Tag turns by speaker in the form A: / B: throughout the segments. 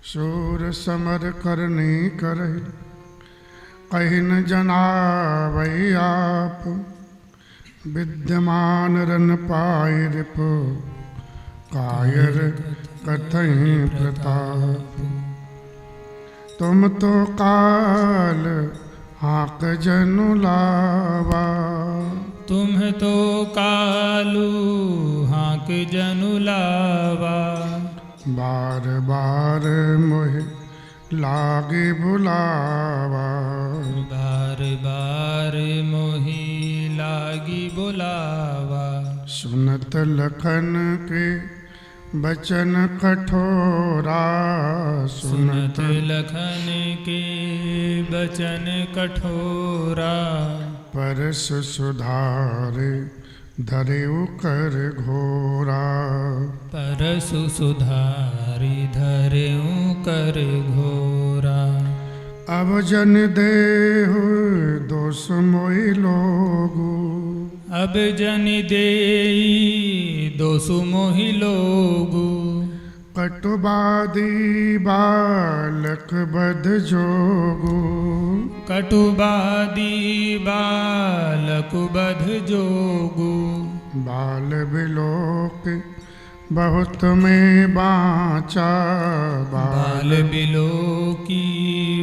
A: सूर समर करनी करहि कहि न जनावै आप। विद्यमान रन पाइ रिपु कायर कथहि प्रताप। तुम तो काल हाँक जनु लावा।
B: तुम तो कालू हाँक जनु लावा।
A: बार बार मोहि लागे बुलावा।
B: बार बार मोहि लागी बुलावा।
A: सुनत लखन के बचन कठोरा।
B: सुनत लखन के बचन कठोरा।
A: परस सुधारे धरेउ कर घोरा।
B: परसु सुधारी धरेउ कर घोरा।
A: अब जन देहु दोष मोहि लोगु।
B: अब जन देई दोसु मोहि लोगु।
A: कटुबादी बालक बध जोगु।
B: कटुबादी बालक बध जोगु।
A: बाल बिलोक बहुत में बाँचा।
B: बाल बिलोकी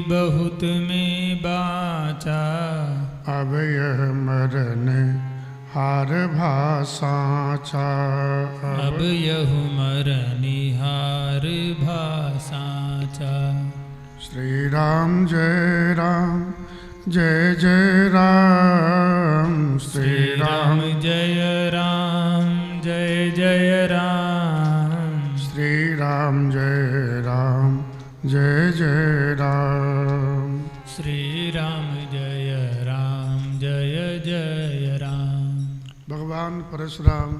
B: बहुत में बाँचा।
A: अब यह मरण हार भाषाचा।
B: अब यह मरनिहार भाषाचा।
A: श्री राम जय राम जय जय राम।
B: श्री राम जय राम जय जय राम।
A: श्री राम जय राम जय जय राम।
B: श्री राम जय राम जय जय राम।
A: भगवान परशुराम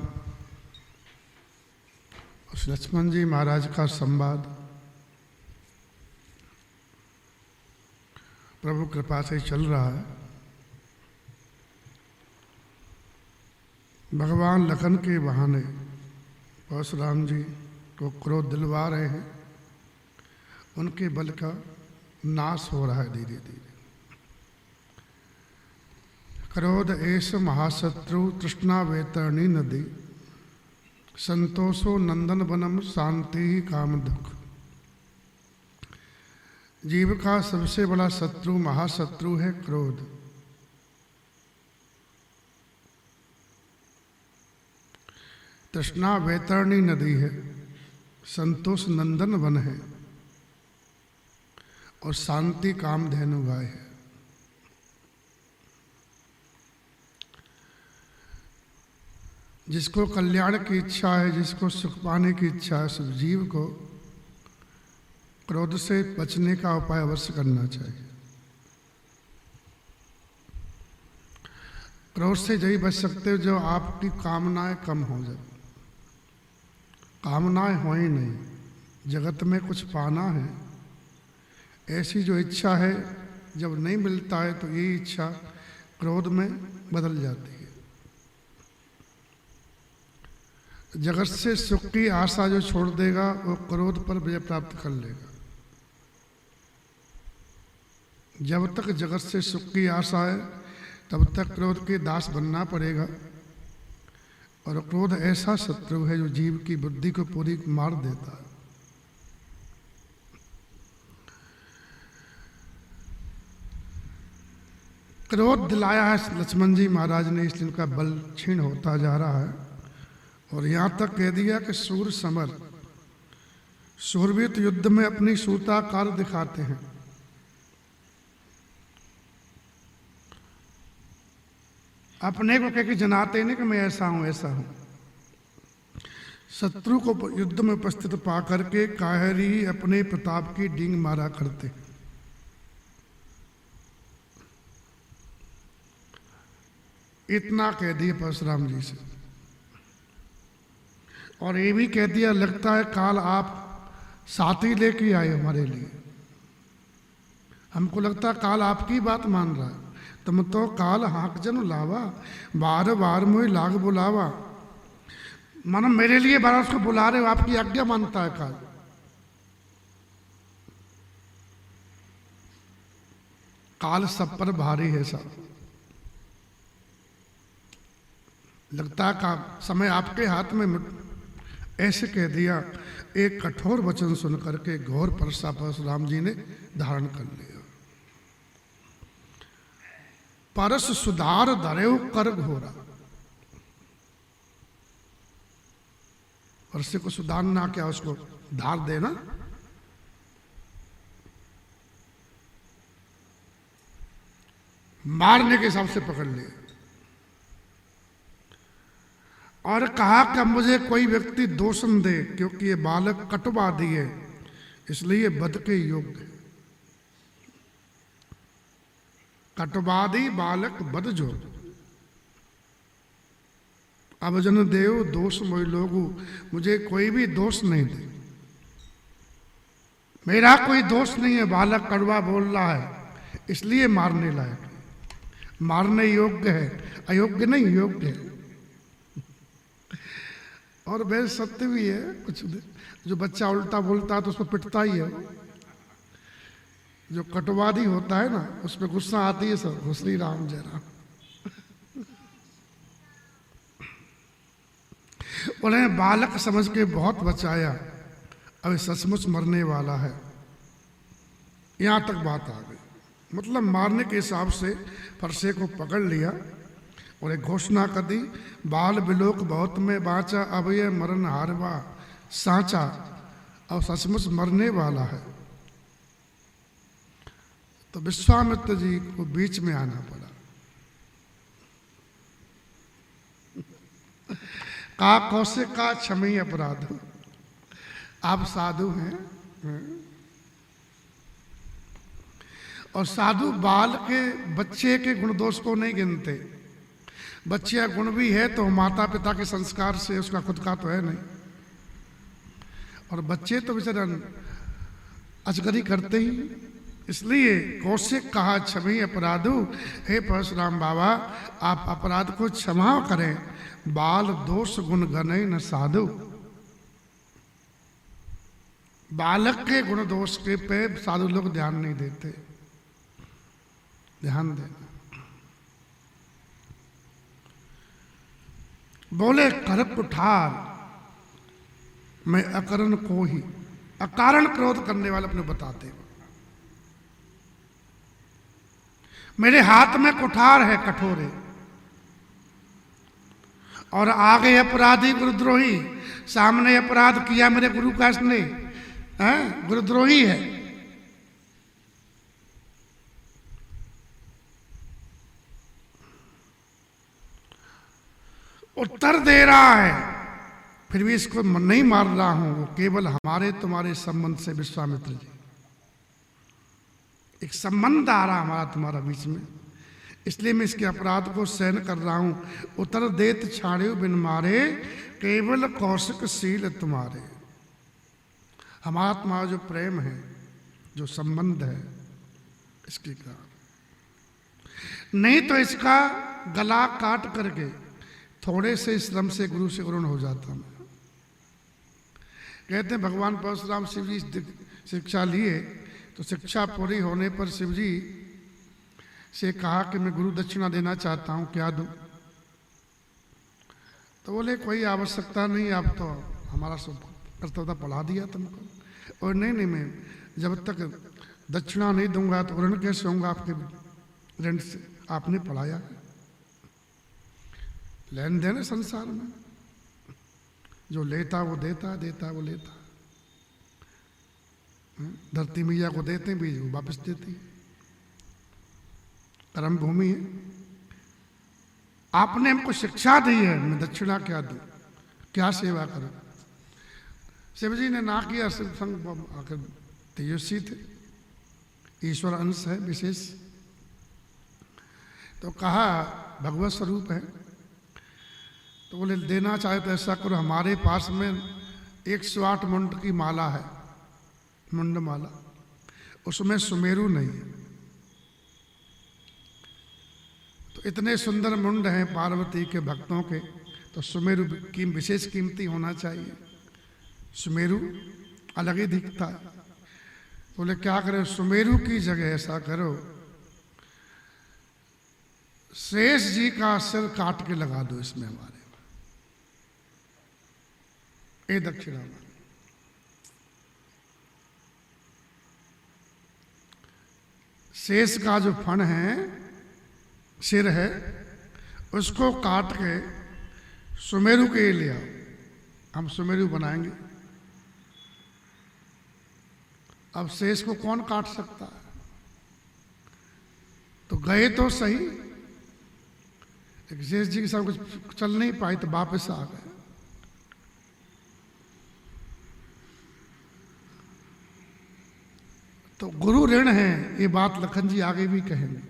A: और लक्ष्मण जी महाराज का संवाद प्रभु कृपा से चल रहा है। भगवान लखन के बहाने परशुराम जी को क्रोध दिलवा रहे हैं। उनके बल का नाश हो रहा है धीरे धीरे। क्रोध ऐस महाशत्रु तृष्णा वैतरणी नदी। संतोषो नंदन वनम शांति ही काम दुख। जीव का सबसे बड़ा शत्रु महाशत्रु है क्रोध। तृष्णा वैतरणी नदी है, संतोष नंदन वन है और शांति कामधेनु गाय है। जिसको कल्याण की इच्छा है, जिसको सुख पाने की इच्छा है, सब जीव को क्रोध से बचने का उपाय अवश्य करना चाहिए। क्रोध से यही बच सकते हो जो आपकी कामनाएं कम हो जाए। कामनाएं हो ही नहीं, जगत में कुछ पाना है ऐसी जो इच्छा है, जब नहीं मिलता है तो ये इच्छा क्रोध में बदल जाती है। जगत से सुख की आशा जो छोड़ देगा वो क्रोध पर विजय प्राप्त कर लेगा। जब तक जगत से सुख की आशा है तब तक क्रोध के दास बनना पड़ेगा। और क्रोध ऐसा शत्रु है जो जीव की बुद्धि को पूरी मार देता है। क्रोध दिलाया है लक्ष्मण जी महाराज ने, इसलिए उनका बल क्षीण होता जा रहा है। और यहाँ तक कह दिया कि सूर समर, शूरवीर युद्ध में अपनी शूरता कार्य दिखाते हैं। अपने को कह के जनाते नहीं कि मैं ऐसा हूं ऐसा हूं। शत्रु को युद्ध में उपस्थित पा करके काहरी अपने प्रताप की डींग मारा करते। इतना कह दिया परशुराम जी से। और ये भी कह दिया, लगता है काल आप साथी लेके आए हमारे लिए। हमको लगता है काल आपकी बात मान रहा है। तुम तो काल हाँक जन लावा, बार बार मुझे लाग बुलावा। मानो मेरे लिए बार उसको बुला रहे हो, आपकी आज्ञा मानता है काल। काल सब पर भारी है साहब। लगता का समय आपके हाथ में। ऐसे कह दिया। एक कठोर वचन सुन करके घोर परसा परशुराम जी ने धारण कर लिया। परस सुधार धरेव कर घोरा। परसे को सुधारना क्या, उसको धार देना। मारने के हिसाब से पकड़ लिए और कहा कि मुझे कोई व्यक्ति दोष न दे, क्योंकि ये बालक कटुवादी है, इसलिए वध के योग्य है। कटुवादी बालक वध जो। अब जन देव दोष मोहि लोगु, मुझे कोई भी दोष नहीं दे। मेरा कोई दोष नहीं है। बालक कड़वा बोल रहा है इसलिए मारने लायक है। मारने योग्य है, अयोग्य नहीं, योग्य है। और वह सत्य भी है। कुछ जो बच्चा उल्टा बोलता है तो उसको पिटता ही है। जो कटुवादी होता है ना, उसमें गुस्सा आती है सब। श्री राम जय राम। उन्हें बालक समझ के बहुत बचाया। अब सचमुच मरने वाला है। यहां तक बात आ गई। मतलब मारने के हिसाब से फरसे को पकड़ लिया और एक घोषणा कर दी, बाल बिलोक बहुत में बाचा, अब ये मरण हारवा सांचा। अब सचमुच मरने वाला है। तो विश्वामित्र जी को बीच में आना पड़ा। का कौशिक का क्षमी अपराध। आप साधु हैं और साधु बाल के बच्चे के गुण दोष को नहीं गिनते। बच्चे गुण भी है तो माता पिता के संस्कार से, उसका खुद का तो है नहीं। और बच्चे तो बेचारा अजगरी करते ही। इसलिए कौशिक कहा क्षमी अपराधु, हे परशुराम बाबा आप अपराध को क्षमा करें। बाल दोष गुण गने न साधु। बालक के गुण दोष के पे साधु लोग ध्यान नहीं देते। ध्यान देना। बोले कर कुठार मैं अकरण को ही। अकारण क्रोध करने वाले अपने बताते हो। मेरे हाथ में कुठार है, कठोर है। और आगे अपराधी गुरुद्रोही। सामने अपराध किया मेरे गुरु का इसने, गुरुद्रोही है। उत्तर दे रहा है, फिर भी इसको नहीं मार रहा हूं। वो केवल हमारे तुम्हारे संबंध से। विश्वामित्र जी, एक संबंध आ रहा हमारा तुम्हारा बीच में, इसलिए मैं इसके अपराध को सहन कर रहा हूं। उतर देत छाड़े बिन मारे, केवल कौशिक शील तुम्हारे। हमारा तुम्हारा जो प्रेम है, जो संबंध है, इसके कारण नहीं तो इसका गला काट करके थोड़े से श्रम से गुरु से ऋण हो जाता मैं। कहते हैं भगवान परशुराम शिव जी शिक्षा लिए तो शिक्षा पूरी होने पर शिव जी से कहा कि मैं गुरु दक्षिणा देना चाहता हूं, क्या दूं? तो बोले कोई आवश्यकता नहीं, आप तो हमारा सब कर्तव्य पढ़ा दिया तुमको। और नहीं मैं जब तक दक्षिणा नहीं दूंगा तो ऋण कैसे होऊंगा आपके ऋण से? आपने पढ़ाया है। लेन देन संसार में जो लेता वो देता, देता वो लेता। धरती मैया को देते हैं, बीज वो वापस देती है। कर्म भूमि है। आपने हमको शिक्षा दी है, मैं दक्षिणा क्या दूं, क्या सेवा करूं? शिव जी ने ना किया। शिव संग आकर तेजस्वी थे, ईश्वर अंश है विशेष। तो कहा भगवत स्वरूप है। तो बोले देना चाहे तो ऐसा करो, हमारे पास में 108 मुंड की माला है, मुंड माला, उसमें सुमेरु नहीं है। तो इतने सुंदर मुंड हैं पार्वती के भक्तों के, तो सुमेरु की विशेष कीमती होना चाहिए। सुमेरु अलग ही दिखता है। बोले क्या करें? सुमेरु की जगह ऐसा करो शेष जी का सिर काट के लगा दो इसमें हमारे, ये दक्षिणा मांग। शेष का जो फण है, सिर है, उसको काट के सुमेरु के ले आओ, हम सुमेरु बनाएंगे। अब शेष को कौन काट सकता है? तो गए तो सही, शेष जी के साथ कुछ चल नहीं पाई तो वापस आ गए। तो गुरु ऋण है, ये बात लखन जी आगे भी कहेंगे।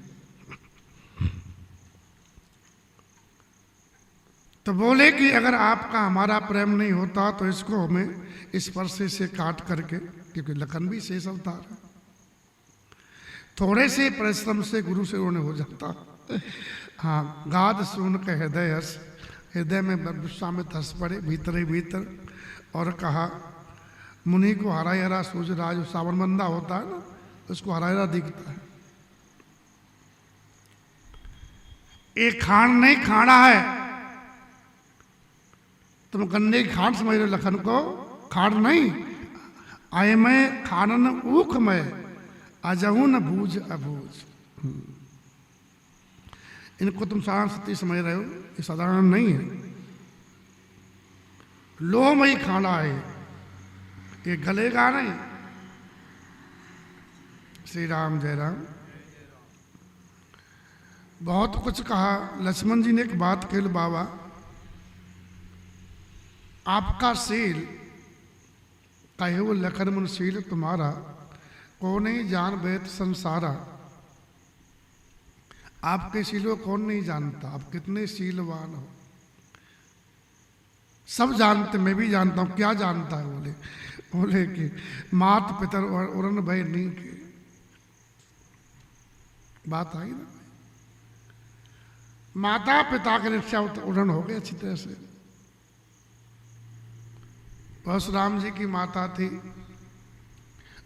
A: तो बोले कि अगर आपका हमारा प्रेम नहीं होता तो इसको हमें इस परसे से काट करके, क्योंकि लखन भी शेष अवतार है, थोड़े से परिश्रम से गुरु से ऋण हो जाता। हाँ, गाद सुन के हृदय हर्ष, हृदय में विश्वामित्र हंस पड़े भीतर ही भीतर, और कहा मुनि को हरा हरा सूझ रहा, जो सावन बंदा होता है ना, उसको हरा हरा दिखता है। एक खान नहीं खाना है, तुम गन्ने की खान समझ रहे हो लखन को, खान नहीं। आए मैं खानन ऊख में, अजहू न बूझ अबूझ। इनको तुम साधारण सत्य समझ रहे हो, ये साधारण नहीं है। लोहमयी खाना है, ये गलेगा नहीं। श्री राम जय राम। बहुत कुछ कहा। लक्ष्मण जी ने एक बात कही, बाबा आपका शील कहे वो लखन मन शील तुम्हारा, को नहीं जान बेत संसारा। आपके शील को कौन नहीं जानता, आप कितने शीलवान हो, सब जानते, मैं भी जानता हूं। क्या जानता है? बोले कि मात पितर और उड़न भय नी के। बात आई ना, माता पिता के निश्चय उड़न हो गए अच्छी तरह से। परशुराम जी की माता थी,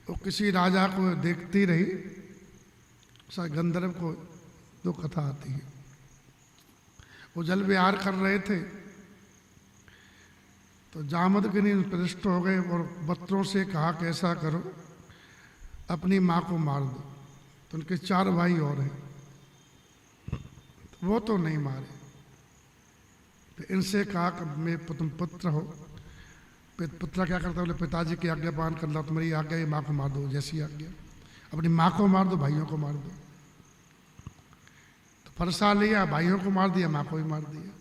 A: वो किसी राजा को देखती रही, शायद गंधर्व को दो कथा आती है। वो जल विहार कर रहे थे तो जामदग्नि प्रविष्ट हो गए और बत्रों से कहा कि ऐसा करो, अपनी माँ को मार दो। तो उनके 4 भाई और हैं, वो तो नहीं मारे। तो इनसे कहा कि मैं तुम पुत्र हो। पुत्र क्या करता? बोले पिताजी की आज्ञा पालन कर लो, तुम्हारी आज्ञा, ये माँ को मार दो, जैसी आज्ञा। अपनी माँ को मार दो, भाइयों को मार दो। तो फरसा लिया, भाइयों को मार दिया, माँ को भी मार दिया।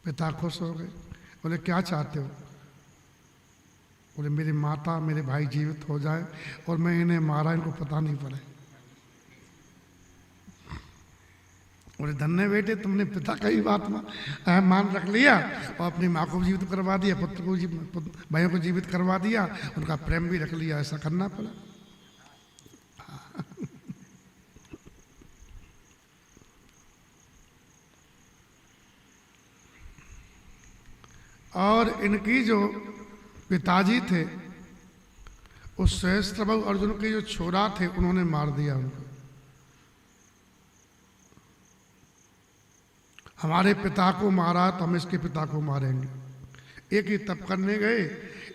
A: पिता खुश हो गए, बोले क्या चाहते हो? बोले मेरी माता मेरे भाई जीवित हो जाए और मैं इन्हें मारा, इनको पता नहीं पड़े। बोले धन्य बेटे, तुमने पिता का ही बात मान रख लिया और अपनी माँ को जीवित करवा दिया, पुत्र को भाइयों को जीवित करवा दिया, उनका प्रेम भी रख लिया। ऐसा करना पड़ा। और इनकी जो पिताजी थे, उस सहस्त्रबाहु अर्जुन के जो छोरा थे, उन्होंने मार दिया उनको। हमारे पिता को मारा तो हम इसके पिता को मारेंगे। एक ही तप करने गए,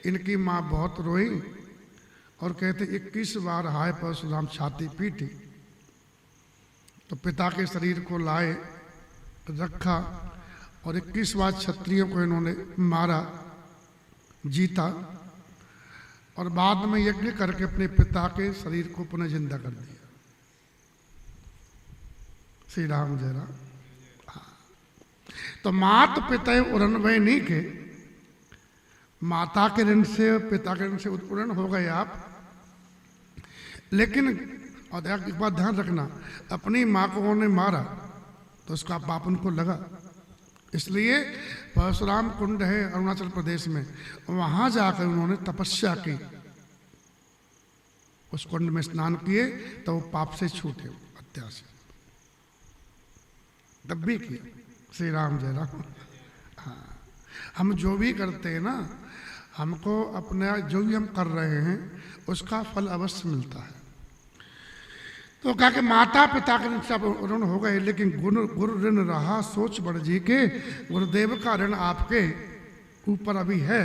A: इनकी माँ बहुत रोई और कहते 21 बार हाय परशुराम छाती पीटी। तो पिता के शरीर को लाए, रखा और 21 बार क्षत्रियों को इन्होंने मारा, जीता, और बाद में यज्ञ करके अपने पिता के शरीर को पुनः जिंदा कर दिया। श्री राम जय राम। तो मात पिता उड़न भय नहीं के, माता के ऋण से पिता के ऋण से उड़न हो गए आप। लेकिन और एक बात ध्यान रखना, अपनी माँ को उन्होंने मारा तो उसका पाप उनको लगा। इसलिए परशुराम कुंड है अरुणाचल प्रदेश में, वहां जाकर उन्होंने तपस्या की, उस कुंड में स्नान किए तो वो पाप से छूटे, हत्या से। तब भी किया। श्री राम जय राम। हाँ, हम जो भी करते हैं ना, हमको अपने जो भी हम कर रहे हैं उसका फल अवश्य मिलता है। तो कहा कि माता पिता के सब ऋण हो गए, लेकिन गुरु ऋण रहा सोच बड़ जी के। गुरुदेव का ऋण आपके ऊपर अभी है,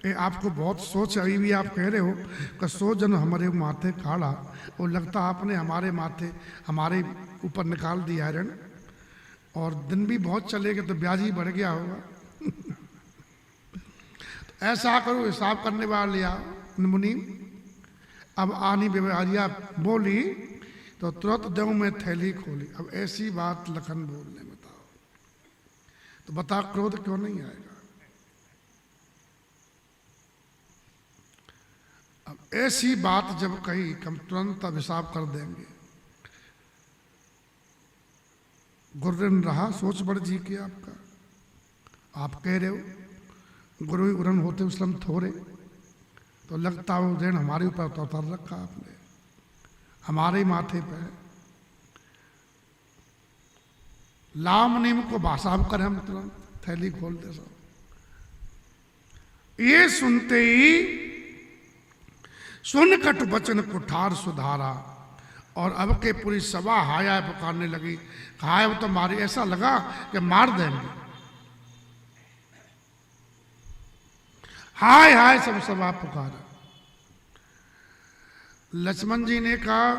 A: ये आपको बहुत सोच, अभी भी आप कह रहे हो कि 100 जन हमारे माथे काढ़ा, और लगता आपने हमारे माथे हमारे ऊपर निकाल दिया है ऋण, और दिन भी बहुत चले गए तो ब्याज ही बढ़ गया होगा। तो ऐसा करो, हिसाब करने वाला लिया मुनि। अब आनी व्यवहारिया बोली तो तुरंत देव में थैली खोली। अब ऐसी बात लखन बोलने, बताओ तो बता क्रोध क्यों नहीं आएगा। अब ऐसी बात जब कही हम तुरंत अब हिसाब कर देंगे। गुरुन रहा सोच बड़ जी की आपका, आप कह रहे हो गुरु उरण होते उसलम थोड़े, तो लगता हो ऋण हमारे ऊपर तो उतर रखा आपने, हमारे माथे पे। लाम नीम को भाषाव कर हम तुरंत थैली खोल दे सब। ये सुनते ही सुन कट वचन कुठार सुधारा, और अब के पूरी सभा हाय पुकारने लगी। हाय वो तो मारी, ऐसा लगा कि मार देंगे। हाय हाय सब सभा पुकारा। लक्ष्मण जी ने कहा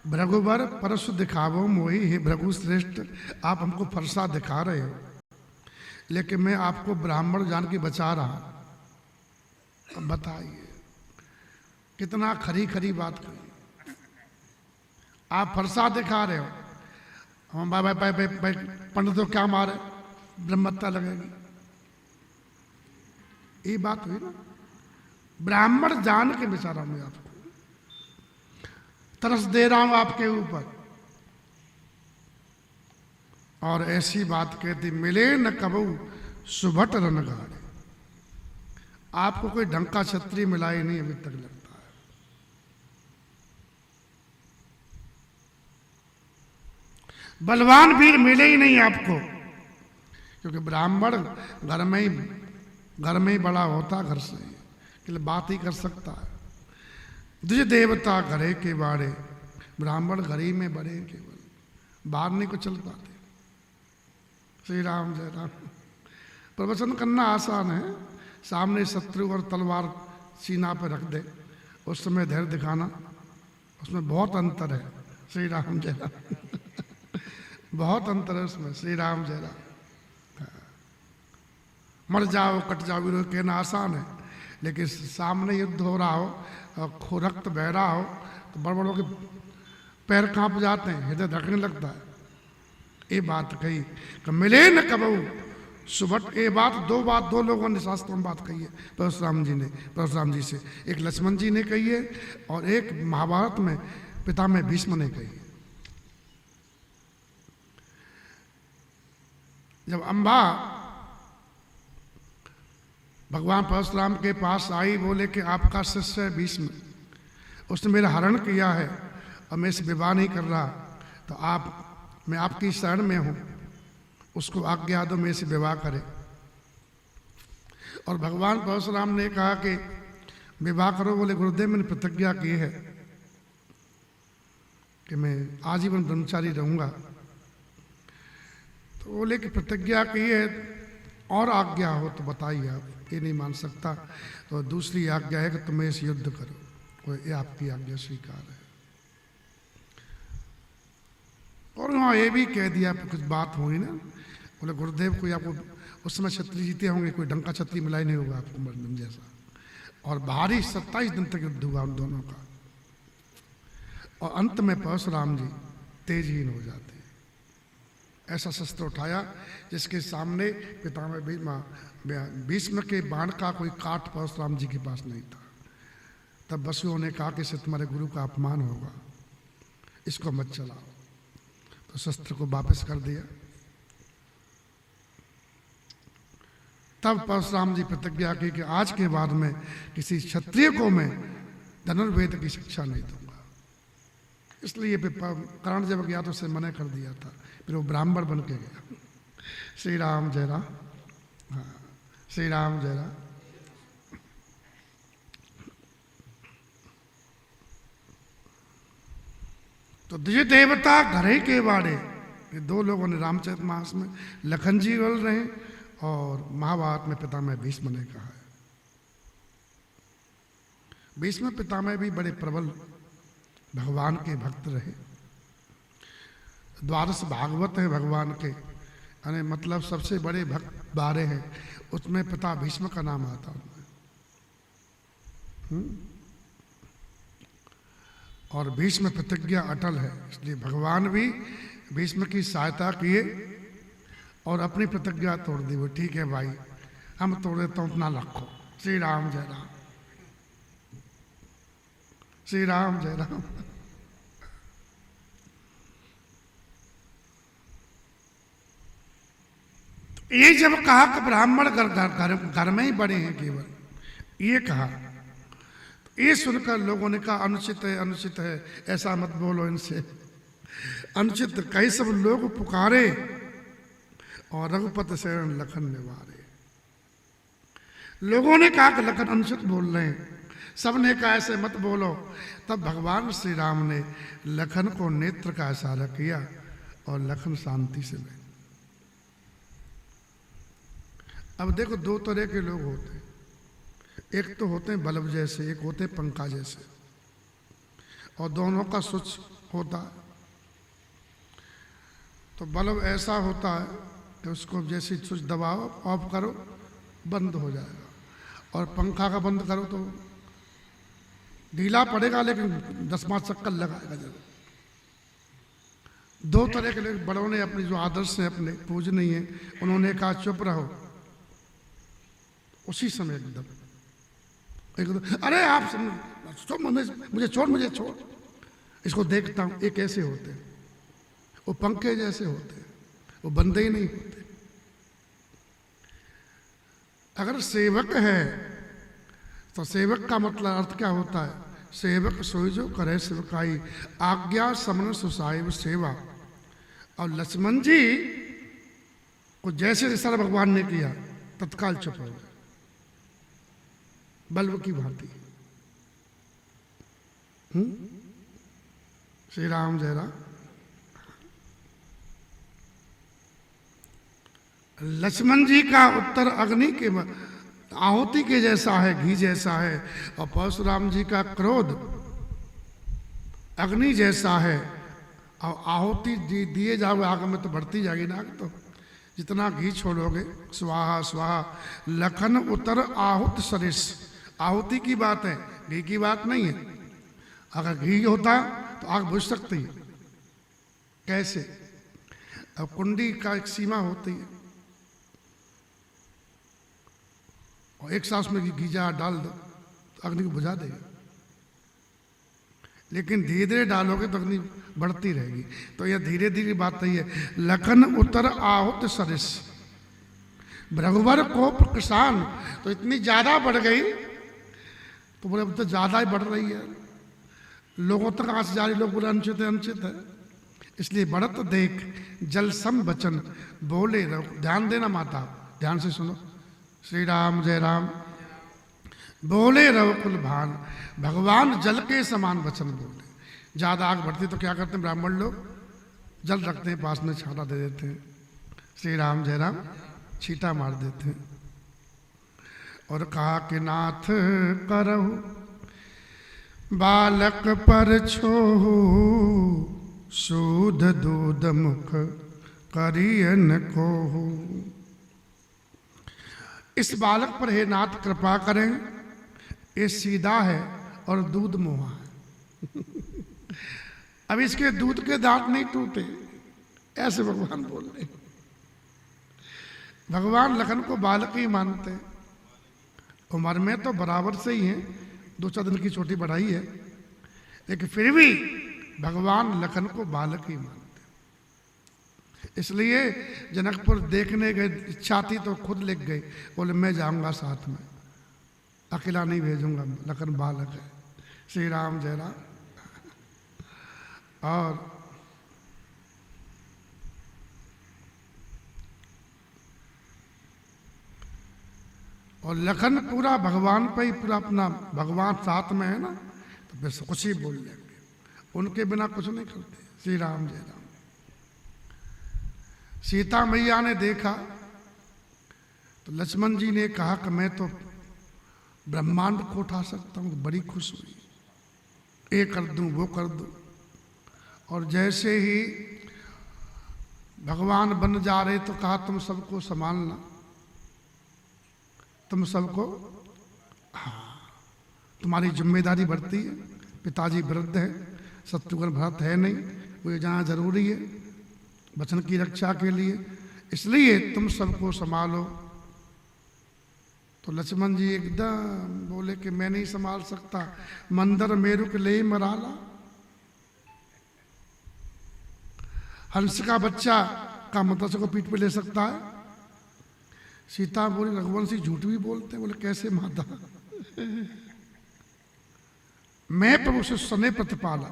A: भृगुवर परसु दिखावो मोही, हे भृगु श्रेष्ठ आप हमको फरसा दिखा रहे हो, लेकिन मैं आपको ब्राह्मण जान के बचा रहा। अब बताइए कितना खरी खरी बात कही। आप फरसा दिखा रहे हो, हम भाई पंडित तो क्या मारे, ब्रह्मत्ता लगेगी। ये बात हुई ना, ब्राह्मण जान के बेचारा मैं आपको तरस दे रहा हूं आपके ऊपर। और ऐसी बात कहती मिले न कबू सुभट रनगाड़े। आपको कोई ढंग का क्षत्रिय मिला ही नहीं अभी तक लगता है। बलवान वीर मिले ही नहीं आपको, क्योंकि ब्राह्मण घर में ही बड़ा होता, घर से ही बात ही कर सकता है। द्विज देवता घरे के बाड़े, ब्राह्मण घर ही में बड़े केवल, बाहर नहीं को चल पाते। श्री राम जय राम। प्रवचन करना आसान है, सामने शत्रु और तलवार सीना पर रख दे, उस समय धैर्य दिखाना, उसमें बहुत अंतर है। श्री राम जय राम। बहुत अंतर है उसमें। श्री राम जय राम। मर जाओ कट जाओ विरोध कहना आसान है, लेकिन सामने युद्ध हो रहा हो और रक्त बह रहा हो तो बड़ बड़ों के पैर कांप जाते हैं, हृदय धड़कने लगता है। ये बात कही कि मिले न कबू सुबट। ये बात दो लोगों ने शास्त्रों में बात कही है परशुराम जी से। एक लक्ष्मण जी ने कही है और एक महाभारत में पितामह भीष्म ने कही है। जब अम्बा भगवान परशुराम के पास आई, बोले कि आपका शिष्य है भीष्म, उसने मेरा हरण किया है और मैं इसे विवाह नहीं कर रहा, तो मैं आपकी शरण में हूं, उसको आज्ञा दो मैं इसे विवाह करे। और भगवान परशुराम ने कहा कि विवाह करो। बोले गुरुदेव मैंने प्रतिज्ञा की है कि मैं आजीवन ब्रह्मचारी रहूंगा। तो बोले कि प्रतिज्ञा की है और आज्ञा हो तो बताइए। आप ये नहीं मान सकता तो दूसरी आज्ञा है कि तुम्हें इस युद्ध करो, ये आपकी आज्ञा स्वीकार है। और वहाँ ये भी कह दिया, कुछ बात हुई ना, बोले गुरुदेव कोई आपको उस समय क्षत्रिय जीते होंगे, कोई ढंग का क्षत्रिय मिला ही नहीं होगा आपको मर्दन जैसा। और बाहरी 27 दिन तक युद्ध हुआ उन दोनों का, और अंत में परशुराम जी तेजहीन हो जाते। ऐसा शस्त्र उठाया जिसके सामने पितामह भीष्म के बाण का कोई काट परशुराम जी के पास नहीं था। तब वसुओं ने कहा कि इससे तुम्हारे गुरु का अपमान होगा, इसको मत चलाओ। तो शस्त्र को वापस कर दिया। तब परशुराम जी प्रतिज्ञा की कि आज के बाद में किसी क्षत्रिय को मैं धनुर्वेद की शिक्षा नहीं दूंगा। इसलिए कर्ण जब गया तो उसे मना कर दिया था, फिर वो ब्राह्मण बन के गया। श्री राम जय राम। हाँ, श्री राम जय राम। तो द्विज देवता घरे के बाड़े, ये दो लोगों ने रामचरितमानस में लखन जी बोल रहे हैं और महाभारत में पितामह भीष्म ने कहा है। भीष्म पितामह भी बड़े प्रबल भगवान के भक्त रहे। द्वादश भागवत है भगवान के, यानी मतलब सबसे बड़े भक्त 12 हैं, उसमें पिता भीष्म का नाम आता उनमें। और भीष्म प्रतिज्ञा अटल है, इसलिए भगवान भी भीष्म की सहायता किए और अपनी प्रतिज्ञा तोड़ दी। वो ठीक है भाई, हम तोड़े तो अपना रखो। श्री राम जय राम, श्री राम जय राम। ये जब कहा कि ब्राह्मण घर में ही बड़े हैं केवल, ये कहा, तो ये सुनकर लोगों ने कहा अनुचित है, अनुचित है, ऐसा मत बोलो इनसे, अनुचित। कई सब लोग पुकारे और रघुपति शरण लखन निवारे। लोगों ने कहा कि लखन अनुचित बोल रहे हैं, सबने कहा ऐसे मत बोलो। तब भगवान श्री राम ने लखन को नेत्र का इशारा किया और लखन शांति से बैठे। अब देखो दो तरह के लोग होते हैं, एक तो होते हैं बल्ब जैसे, एक होते हैं पंखा जैसे, और दोनों का स्विच होता है। तो बल्ब ऐसा होता है कि उसको जैसे स्विच दबाओ, ऑफ करो, बंद हो जाएगा, और पंखा का बंद करो तो ढीला पड़ेगा लेकिन 10-5 चक्कर लगाएगा जरूर। दो तरह के लोग, बड़ों ने अपने जो आदर्श हैं अपने पूजनीय है, उन्होंने कहा चुप रहो, उसी समय एकदम अरे आप मुझे छोड़, मुझे छोड़, इसको देखता हूं, ये कैसे होते हैं? वो पंखे जैसे होते हैं, वो बंदे ही नहीं होते। अगर सेवक है तो सेवक का मतलब अर्थ क्या होता है? सेवक सोई जो करे सेवकाई, आज्ञा समन सुसाहिब सेवा। और लक्ष्मण जी को जैसे इशारा भगवान ने किया तत्काल चुप हो गए, बल्ब की भांति। श्री राम जय राम। लक्ष्मण जी का उत्तर अग्नि के आहुति के जैसा है, घी जैसा है, और परशुराम जी का क्रोध अग्नि जैसा है। और आहुति दिए जाओगे आग में तो बढ़ती जाएगी ना, तो जितना घी छोड़ोगे स्वाहा स्वाहा। लखन उतर आहुत सरिस, आहुति की बात है, घी की बात नहीं है। अगर घी होता तो आग बुझ सकती है, कैसे? अब कुंडी का एक सीमा होती है, और एक सांस में घी डाल दो तो अग्नि को बुझा देगा, लेकिन धीरे धीरे डालोगे तो अग्नि बढ़ती रहेगी। तो यह धीरे धीरे बात नहीं है। लखन उतर आहुत सरिस, रघुवर को किसान, तो इतनी ज्यादा बढ़ गई तो बोले अब तो ज्यादा ही बढ़ रही है, लोगों तक आंच जा रही, लोग बोले अनुचित है, अनुचित है। इसलिए बढ़त देख जल सम बचन बोले रघु। ध्यान देना माता, ध्यान से सुनो। श्री राम जय राम। बोले रघुकुल भान, भगवान जल के समान वचन बोले। ज्यादा आग बढ़ती तो क्या करते हैं ब्राह्मण लोग? जल रखते हैं पास में, छाता दे देते हैं। श्री राम जय राम, छींटा मार देते हैं। और कहा कि नाथ करहु बालक पर छोहु, सूद दूध मुख करियन कोहु। इस बालक पर हे नाथ कृपा करें, ये सीधा है और दूध मुहा है। अब इसके दूध के दांत नहीं टूटे, ऐसे भगवान बोल रहे। भगवान लखन को बालक ही मानते हैं, उम्र में तो बराबर से ही हैं, 2-4 दिन की छोटी बढ़ाई है, लेकिन फिर भी भगवान लखन को बालक ही मानते। इसलिए जनकपुर देखने गए, इच्छा थी तो खुद लिख गए, बोले मैं जाऊंगा साथ में, अकेला नहीं भेजूंगा, लखन बालक है। श्री राम जय राम। और लखन पूरा भगवान पे ही पूरा अपना, भगवान साथ में है ना, तो फिर कुछ ही बोल लेंगे, उनके बिना कुछ नहीं करते। श्री राम जय राम। सीता मैया ने देखा तो लक्ष्मण जी ने कहा कि मैं तो ब्रह्मांड को उठा सकता हूं। बड़ी खुश हुई, ये कर दूं वो कर दूं। और जैसे ही भगवान बन जा रहे तो कहा तुम सबको संभालना, तुम सबको, हाँ, तुम्हारी जिम्मेदारी बढ़ती है। पिताजी वृद्ध है, शत्रुघ्न भरत है नहीं, वो ये जाना जरूरी है वचन की रक्षा के लिए, इसलिए तुम सबको संभालो। तो लक्ष्मण जी एकदम बोले कि मैं नहीं संभाल सकता, मंदर मेरु के ले मराला। हंस का बच्चा का मत्स्य को पीठ पे ले सकता है? सीता बोली रघुवंशी झूठ भी बोलते हैं। बोले कैसे माता? मैं प्रभु से सने प्रतिपाला,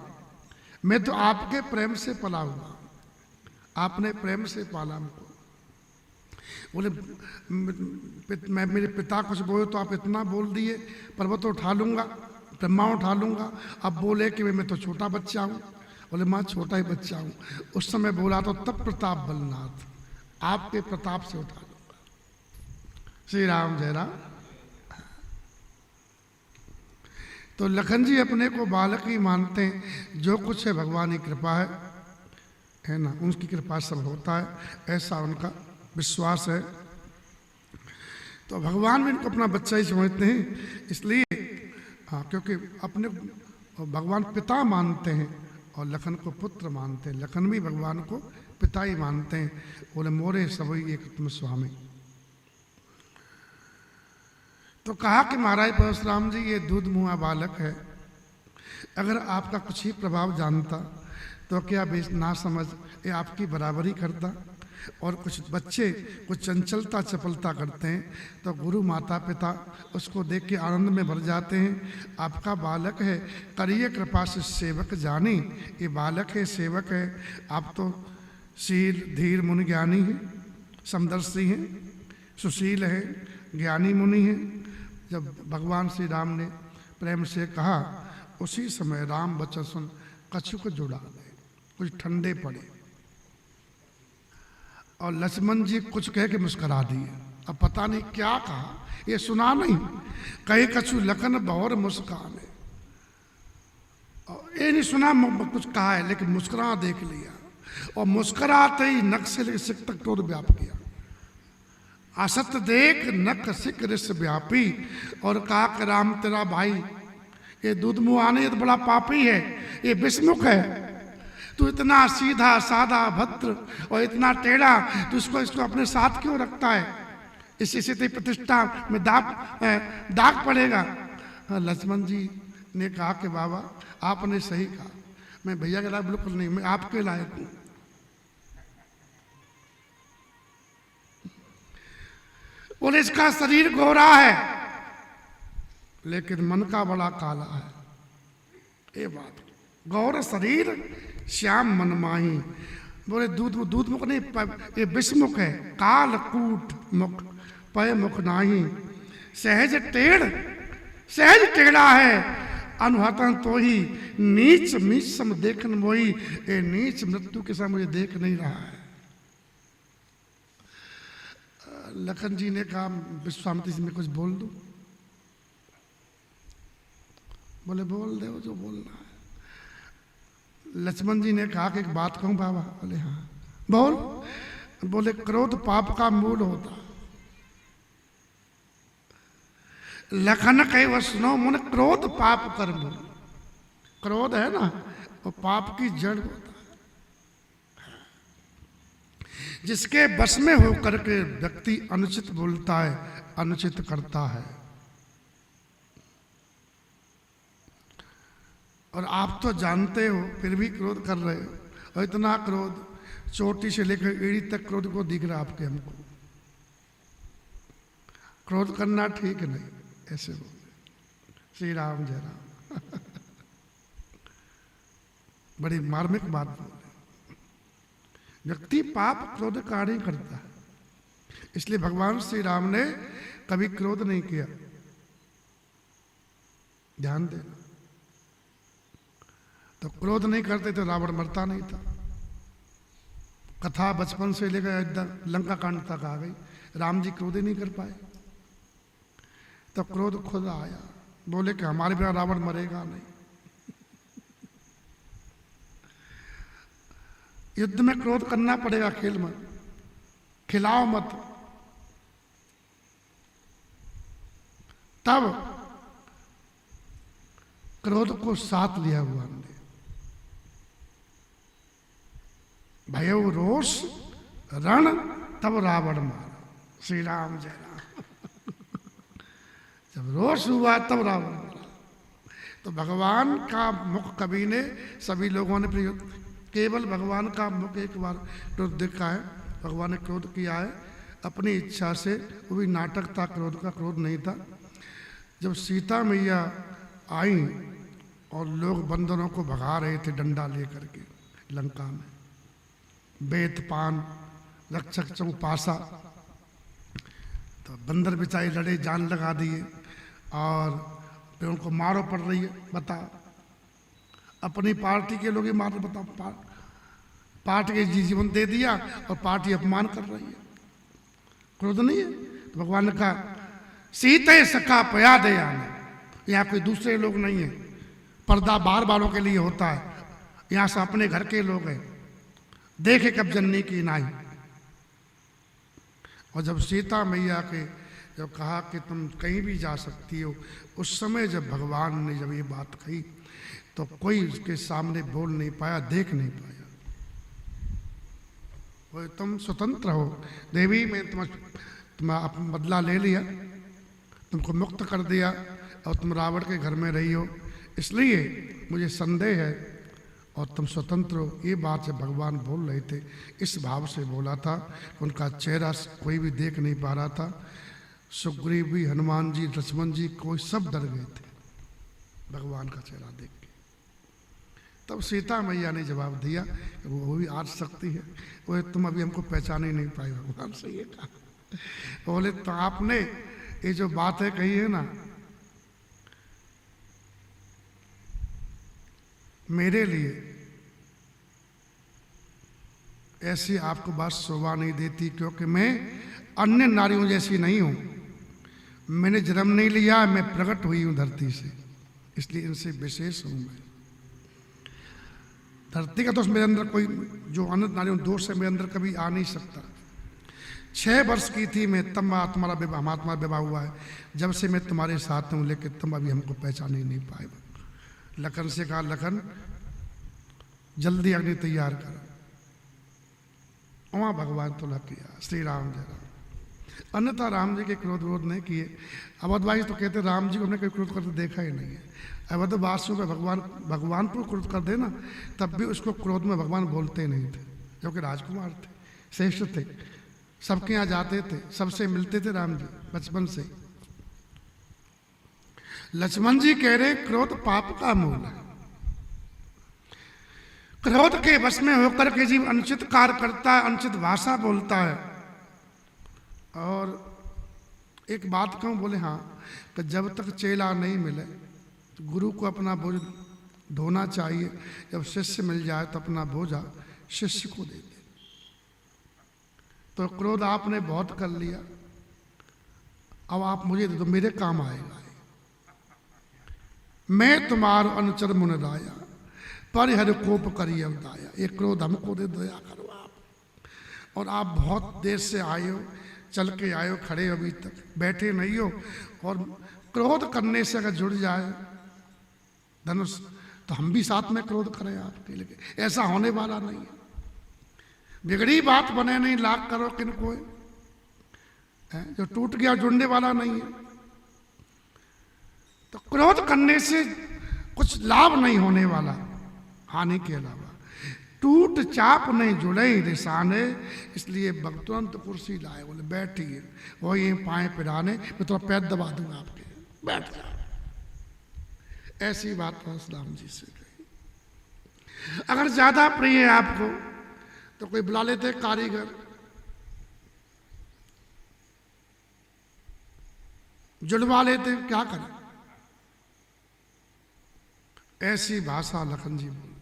A: मैं तो आपके प्रेम से पला हुआ, आपने प्रेम से पाला हमको। बोले मैं मेरे पिता कुछ बोले तो आप इतना बोल दिए, पर्वत उठा लूंगा, ब्रह्मा उठा लूंगा। अब बोले कि मैं तो छोटा बच्चा हूं। बोले माँ छोटा ही बच्चा हूं। उस समय बोला तो तब प्रताप बलनाथ, आपके प्रताप से उठा लूंगा। श्री राम जय राम। तो लखन जी अपने को बालक ही मानते हैं, जो कुछ है भगवान की कृपा है ना, उनकी कृपा सब होता है, ऐसा उनका विश्वास है। तो भगवान भी इनको अपना बच्चा ही समझते हैं, इसलिए हाँ, क्योंकि अपने भगवान पिता मानते हैं और लखन को पुत्र मानते हैं। लखन भी भगवान को पिता ही मानते हैं। बोले मोरे सभी एक तुम स्वामी। तो कहा कि महाराज परशुराम जी ये दूध मुआ बालक है, अगर आपका कुछ ही प्रभाव जानता तो क्या ना समझ ये आपकी बराबरी करता। और कुछ बच्चे कुछ चंचलता चपलता करते हैं तो गुरु माता पिता उसको देख के आनंद में भर जाते हैं। आपका बालक है, करिए कृपा से सेवक जानी। ये बालक है, सेवक है, आप तो शील धीर मुनि ज्ञानी हैं, समदर्शी हैं, सुशील हैं, ज्ञानी मुनि हैं। जब भगवान श्री राम ने प्रेम से कहा, उसी समय राम वचन सुन कछुक जुड़ा गए, कुछ ठंडे पड़े। और लक्ष्मण जी कुछ कह के मुस्कुरा दिए। अब पता नहीं क्या कहा, ये सुना नहीं। कहे कछु लखन बहुर मुस्कान है, और ये नहीं सुना कुछ कहा है, लेकिन मुस्कुरा देख लिया। और मुस्कुराते ही नख से सिक तक टोर व्याप किया। असत देख नख सिक रिस व्यापी, और कहा कि राम तेरा भाई ये दूध मुँह आने तो बड़ा पापी है, ये विषमुख है। तू इतना सीधा साधा भद्र और इतना टेढ़ा, तो इसको अपने साथ क्यों रखता है? इससे तेरी प्रतिष्ठा में दाग पड़ेगा। लक्ष्मण जी ने कहा कि बाबा आपने सही कहा, मैं भैया के लायक बिल्कुल नहीं, मैं आपके लायक हूं। बोले इसका शरीर गोरा है लेकिन मन का बड़ा काला है। ये बात, गौर शरीर श्याम मनमाही। बोले दूध मुख नहीं, ये विषमुख है, काल कूट मुख पय मुख नाही। सहज टेढ़ा है, अनुहतन तो ही नीच मीच सम देखन मोही। ये नीच मृत्यु के साथ मुझे देख नहीं रहा है। लखन जी ने कहा विश्वामित्र जी में कुछ बोल दूं? बोले बोल दे जो बोलना है। लक्ष्मण जी ने कहा कि एक बात कहूं बाबा? बोले हाँ बोल। बोले क्रोध पाप का मूल होता। लखन कहे वह सुनो मन, क्रोध पाप कर मूल। क्रोध है ना, वो पाप की जड़ होता है। जिसके बस में होकर के व्यक्ति अनुचित बोलता है, अनुचित करता है। और आप तो जानते हो फिर भी क्रोध कर रहे हो, और इतना क्रोध चोटी से लेकर एड़ी तक क्रोध को दिख रहा आपके हमको। क्रोध करना ठीक नहीं, ऐसे बोले। श्री राम जय राम। बड़ी मार्मिक बात बोले। व्यक्ति पाप क्रोध कार्य करता है, इसलिए भगवान श्री राम ने कभी क्रोध नहीं किया। ध्यान देना। तो क्रोध नहीं करते तो रावण मरता नहीं था। कथा बचपन से लेकर एकदम लंका कांड तक आ गई, राम जी क्रोध ही नहीं कर पाए। तब क्रोध खुद आया, बोले कि हमारे बिना रावण मरेगा नहीं। युद्ध में क्रोध करना पड़ेगा, खेल मत, खिलाओ मत। तब क्रोध को साथ लिया भगवान ने। भयो रोष रण तब रावण मारा, श्री राम जय राम। जब रोष हुआ तब रावण मारा। तो भगवान का मुख कभी ने, सभी लोगों ने प्रयोग, केवल भगवान का मुख एक बार क्रोध देखा है। भगवान ने क्रोध किया है अपनी इच्छा से, वो भी नाटक था, क्रोध का क्रोध नहीं था। जब सीता मैया आई और लोग बंदरों को भगा रहे थे डंडा लेकर के लंका में, बेत पान रक्षक चौपासा, तो बंदर बिचारे लड़े, जान लगा दिए और फिर उनको मारो पड़ रही है। बताओ, अपनी पार्टी के लोग ही मार, बताओ, पार्टी के जीवन दे दिया और पार्टी अपमान कर रही है। क्रोध नहीं है? तो भगवान ने कहा सीते सखा पया दे आने, यहाँ कोई दूसरे लोग नहीं है, पर्दा बाहर वालों के लिए होता है, यहाँ से अपने घर के लोग हैं, देखे कब जननी की नाई। और जब सीता मैया के जब कहा कि तुम कहीं भी जा सकती हो, उस समय जब भगवान ने जब ये बात कही तो कोई उसके सामने बोल नहीं पाया, देख नहीं पाया। वो तुम स्वतंत्र हो देवी, मैं तुम बदला ले लिया, तुमको मुक्त कर दिया और तुम रावण के घर में रही हो, इसलिए मुझे संदेह है और तुम स्वतंत्र हो। ये बात जब भगवान बोल रहे थे, इस भाव से बोला था, उनका चेहरा कोई भी देख नहीं पा रहा था। सुग्रीव भी, हनुमान जी, लक्ष्मण जी, कोई सब डर गए थे भगवान का चेहरा देख के। तब सीता मैया ने जवाब दिया कि वो भी आज सकती है, वो तुम अभी हमको पहचान ही नहीं पाई। भगवान से ये कहा, बोले तो आपने ये जो बात है कही है ना, मेरे लिए ऐसी आपको बात शोभा नहीं देती, क्योंकि मैं अन्य नारियों जैसी नहीं हूं, मैंने जन्म नहीं लिया, मैं प्रकट हुई हूं धरती से, इसलिए इनसे विशेष हूं मैं। धरती का दोष मेरे अंदर कोई, जो अन्य नारियों दोष है मेरे अंदर कभी आ नहीं सकता। 6 वर्ष की थी मैं तब तुम्हारा विवाह, हमारा विवाह हुआ है, जब से मैं तुम्हारे साथ हूं, लेकिन तुम अभी हमको पहचान ही नहीं पाए। लखन से कहा, लखन जल्दी अग्नि तैयार कर। वहां भगवान तो लग किया, श्री राम जय राम। अन्यथा राम जी के क्रोध विरोध नहीं किए। अवधवासी तो कहते राम जी को हमने कोई क्रोध करते देखा ही नहीं है। अवधवासियों का भगवान पर क्रोध कर देना, तब भी उसको क्रोध में भगवान बोलते नहीं थे, जो कि राजकुमार थे, श्रेष्ठ थे, सबके यहाँ जाते थे, सबसे मिलते थे राम जी बचपन से। लक्ष्मण जी कह रहे क्रोध पाप का मूल है। क्रोध के वश में होकर के जीव अनुचित कार्य करता है, अनुचित भाषा बोलता है। और एक बात कहूं, बोले हाँ, कि जब तक चेला नहीं मिले तो गुरु को अपना बोझ ढोना चाहिए। जब शिष्य मिल जाए तो अपना बोझा शिष्य को दे दे। तो क्रोध आपने बहुत कर लिया, अब आप मुझे दे दो, मेरे काम आएगा। मैं तुम्हारो अनुचर मुन राया, पर हर कोप करिए दाया। ये क्रोध हमको दे, दया करो आप। और आप बहुत देर से आए हो, चल के आए हो, खड़े हो, अभी तक बैठे नहीं हो। और क्रोध करने से अगर जुड़ जाए धनुष, तो हम भी साथ में क्रोध करें आपके लिए, ऐसा होने वाला नहीं है। बिगड़ी बात बने नहीं, लाख करो किनको है, जो टूट गया जुड़ने वाला नहीं है। तो क्रोध करने से कुछ लाभ नहीं होने वाला, हानि के अलावा। टूट चाप नहीं जुड़े रिसाने, इसलिए भक्तवंत कुर्सी लाए, बोले बैठिए, वो ये पाए पिराने, मैं थोड़ा पैर दबा दूंगा आपके, बैठ जाओ। ऐसी बात परशुराम जी से कही। अगर ज्यादा प्रिय है आपको तो कोई बुला लेते कारीगर, जुड़वा लेते, क्या करें। ऐसी भाषा लखन जी बोले।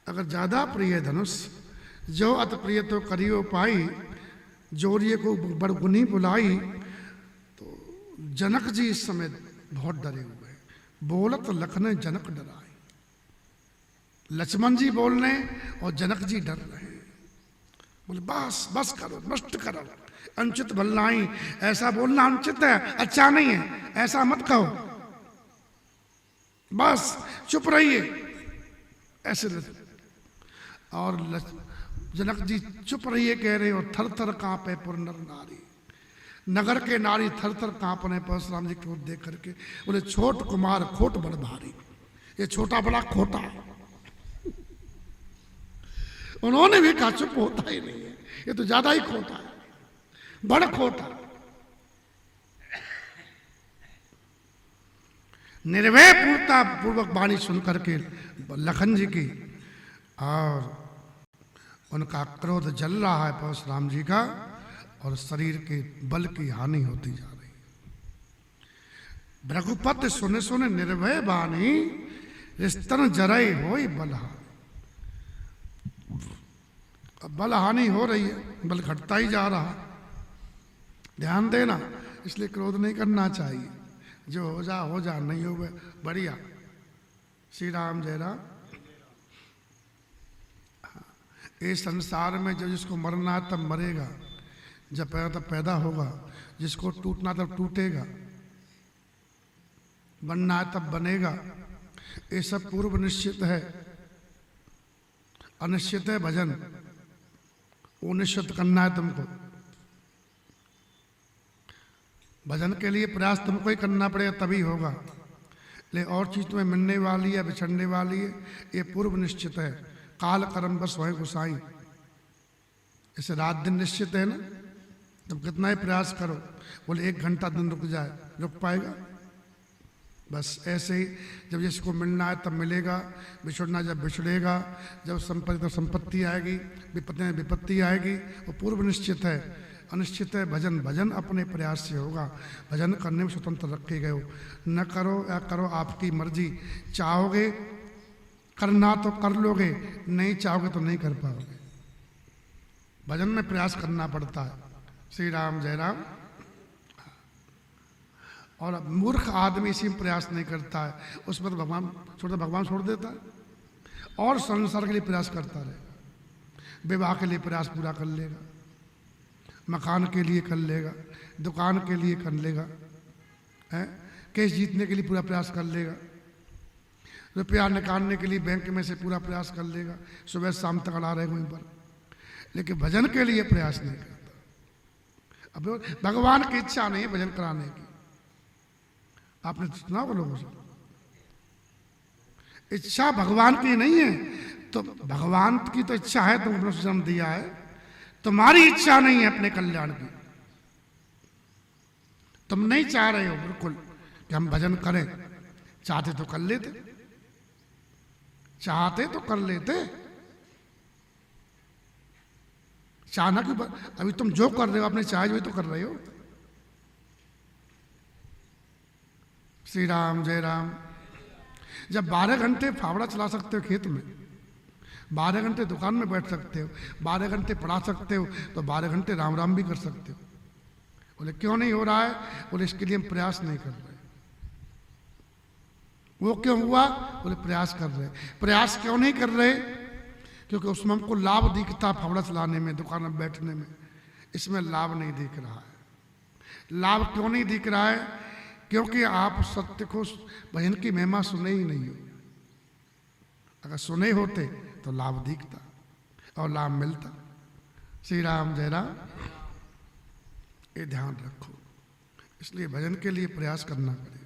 A: अगर ज्यादा प्रिय धनुष जो अत प्रिय तो करियो पाई, जोरिए को बड़गुनी बुलाई। तो जनक जी इस समय बहुत डरे हुए, बोलत लखन जनक डराए। लक्ष्मण जी बोल रहे और जनक जी डर रहे हैं। बोले बस बस करो, नष्ट करो, अनुचित भलनाई, ऐसा बोलना अनुचित है, अच्छा नहीं है, ऐसा मत कहो, बस चुप रहिए, ऐसे। और जनक जी चुप रहिए कह रहे और थर थर कांपे पुर नर नारी। नगर के नारी थर थर कांपने परशुराम जी की ओर देख करके बोले छोट कुमार खोट बड़ भारी। ये छोटा बड़ा खोटा। उन्होंने भी कहा चुप होता ही नहीं है, ये तो ज्यादा ही खोटा है, बड़ा खोटा। निर्भय पूर्णता पूर्वक वाणी सुन करके लखन जी की, और उनका क्रोध जल रहा है परशुराम जी का, और शरीर के बल की हानि होती जा रही। रघुपति सुने सुने निर्भय वाणी, स्तन जरई होई बलहा। बल हानि हो रही है, बल घटता ही जा रहा। ध्यान देना, इसलिए क्रोध नहीं करना चाहिए। जो हो जा, नहीं हो बढ़िया। श्री राम जय राम। इस संसार में जब जिसको मरना है तब मरेगा, जब पैदा तब पैदा होगा, जिसको टूटना तब टूटेगा, बनना है तब बनेगा। ये सब पूर्व निश्चित है। अनिश्चित है भजन, वो निश्चित करना है तुमको। भजन के लिए प्रयास तुमको ही करना पड़ेगा, तभी होगा। ले और चीज तुम्हें मिलने वाली है, बिछड़ने वाली है, ये पूर्व निश्चित है। काल कर्म बस वही गुसाई। इसे रात दिन निश्चित है ना, तुम कितना ही प्रयास करो। बोले 1 घंटा दिन रुक जाए, रुक पाएगा? बस ऐसे ही जब जिसको मिलना है तब मिलेगा, बिछड़ना जब बिछड़ेगा, जब संपत्ति तो संपत्ति आएगी, विपत्ति में विपत्ति आएगी। वो पूर्व निश्चित है। अनिश्चित है भजन, भजन अपने प्रयास से होगा। भजन करने में स्वतंत्र रखे गए हो। न करो या करो आपकी मर्जी। चाहोगे करना तो कर लोगे, नहीं चाहोगे तो नहीं कर पाओगे। भजन में प्रयास करना पड़ता है। श्री राम जय राम। और मूर्ख आदमी इसी में प्रयास नहीं करता है, उसमें तो भगवान छोड़ देता है और संसार के लिए प्रयास करता रहेगा। विवाह के लिए प्रयास पूरा कर लेगा, मकान के लिए कर लेगा, दुकान के लिए कर लेगा, है केस जीतने के लिए पूरा प्रयास कर लेगा, रुपया निकालने के लिए बैंक में से पूरा प्रयास कर लेगा, सुबह शाम तक अड़ा रहेगा वहीं पर। लेकिन भजन के लिए प्रयास नहीं करता। अब भगवान की इच्छा नहीं है भजन कराने की। आपने सुना वो लोगों से, इच्छा भगवान की नहीं है। तो भगवान की तो इच्छा है, तुमको मनुष्य जन्म दिया है, तुम्हारी इच्छा नहीं है अपने कल्याण की। तुम नहीं चाह रहे हो बिल्कुल कि हम भजन करें। चाहते तो कर लेते, चाहते तो कर लेते। चाहना कि अभी तुम जो कर रहे हो अपने चाहे वही तो कर रहे हो। श्री राम जय राम। जब 12 घंटे फावड़ा चला सकते हो खेत में, 12 घंटे दुकान में बैठ सकते हो, 12 घंटे पढ़ा सकते हो, तो 12 घंटे राम राम भी कर सकते हो। बोले क्यों नहीं हो रहा है? बोले इसके लिए हम प्रयास नहीं कर रहे। वो क्यों हुआ? बोले प्रयास कर रहे। प्रयास क्यों नहीं कर रहे? क्योंकि उसमें हमको लाभ दिखता, फावड़ा चलाने में, दुकान में बैठने में। इसमें लाभ नहीं दिख रहा है। लाभ क्यों नहीं दिख रहा है? क्योंकि आप सत्य को, भजन की महिमा सुने ही नहीं हो। अगर सुने होते तो लाभ दिखता और लाभ मिलता। श्री राम जय राम। ये ध्यान रखो। इसलिए भजन के लिए प्रयास करना पड़ेगा।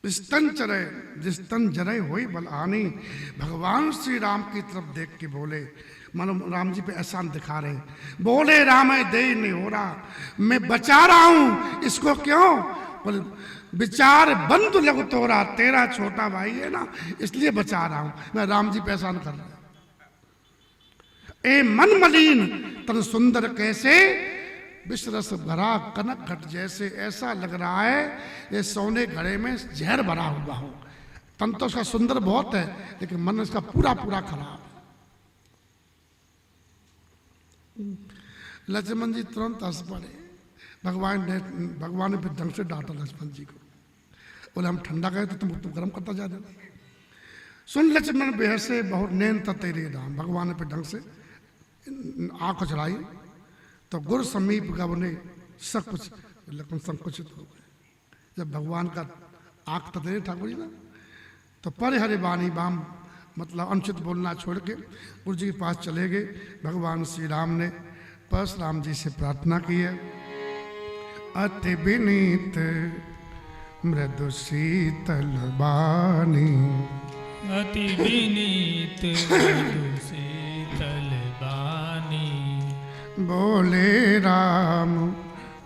A: स्तन चरे जिस तन जरे होई बलहानी। भगवान श्री राम की तरफ देख के बोले, मानो राम जी पे एहसान दिखा रहे हैं। बोले राम दे नहीं हो रहा, मैं बचा रहा हूं इसको। क्यों? बोले विचार बंद लग तोरा, तेरा छोटा भाई है ना, इसलिए बचा रहा हूं। मैं राम जी पे एहसान कर रहा हूं। ए मन मलिन तन सुंदर कैसे, विषरस भरा कनक घट जैसे, ऐसा लग रहा है ये सोने घड़े में जहर भरा हुआ हो। तन तो उसका सुंदर बहुत है, लेकिन मन इसका पूरा पूरा खराब। लक्ष्मण जी तुरंत हंस पड़े। भगवान ने फिर ढंग से डांटा लक्ष्मण जी को। बोले हम ठंडा गए तो तुम गर्म करता जा रहे। सुन लक्ष्मण बेहसे बहुत नैन तेरे राम। भगवान ने फिर ढंग से आंख चढ़ाई तो गुरु समीप गव ने सब कुछ लक्ष्मण संकुचित हो गए। जब भगवान का आंख ततेरे ठाकुर जी ना, तो पर हरे बानी बाम मतलब अनुचित बोलना छोड़ के गुरु जी के पास चले गए। भगवान श्री राम ने परशुराम जी से प्रार्थना की है, अति विनीत मृदु शीतल बानी,
B: अति विनीत मृदु शीतल बानी,
A: बोले राम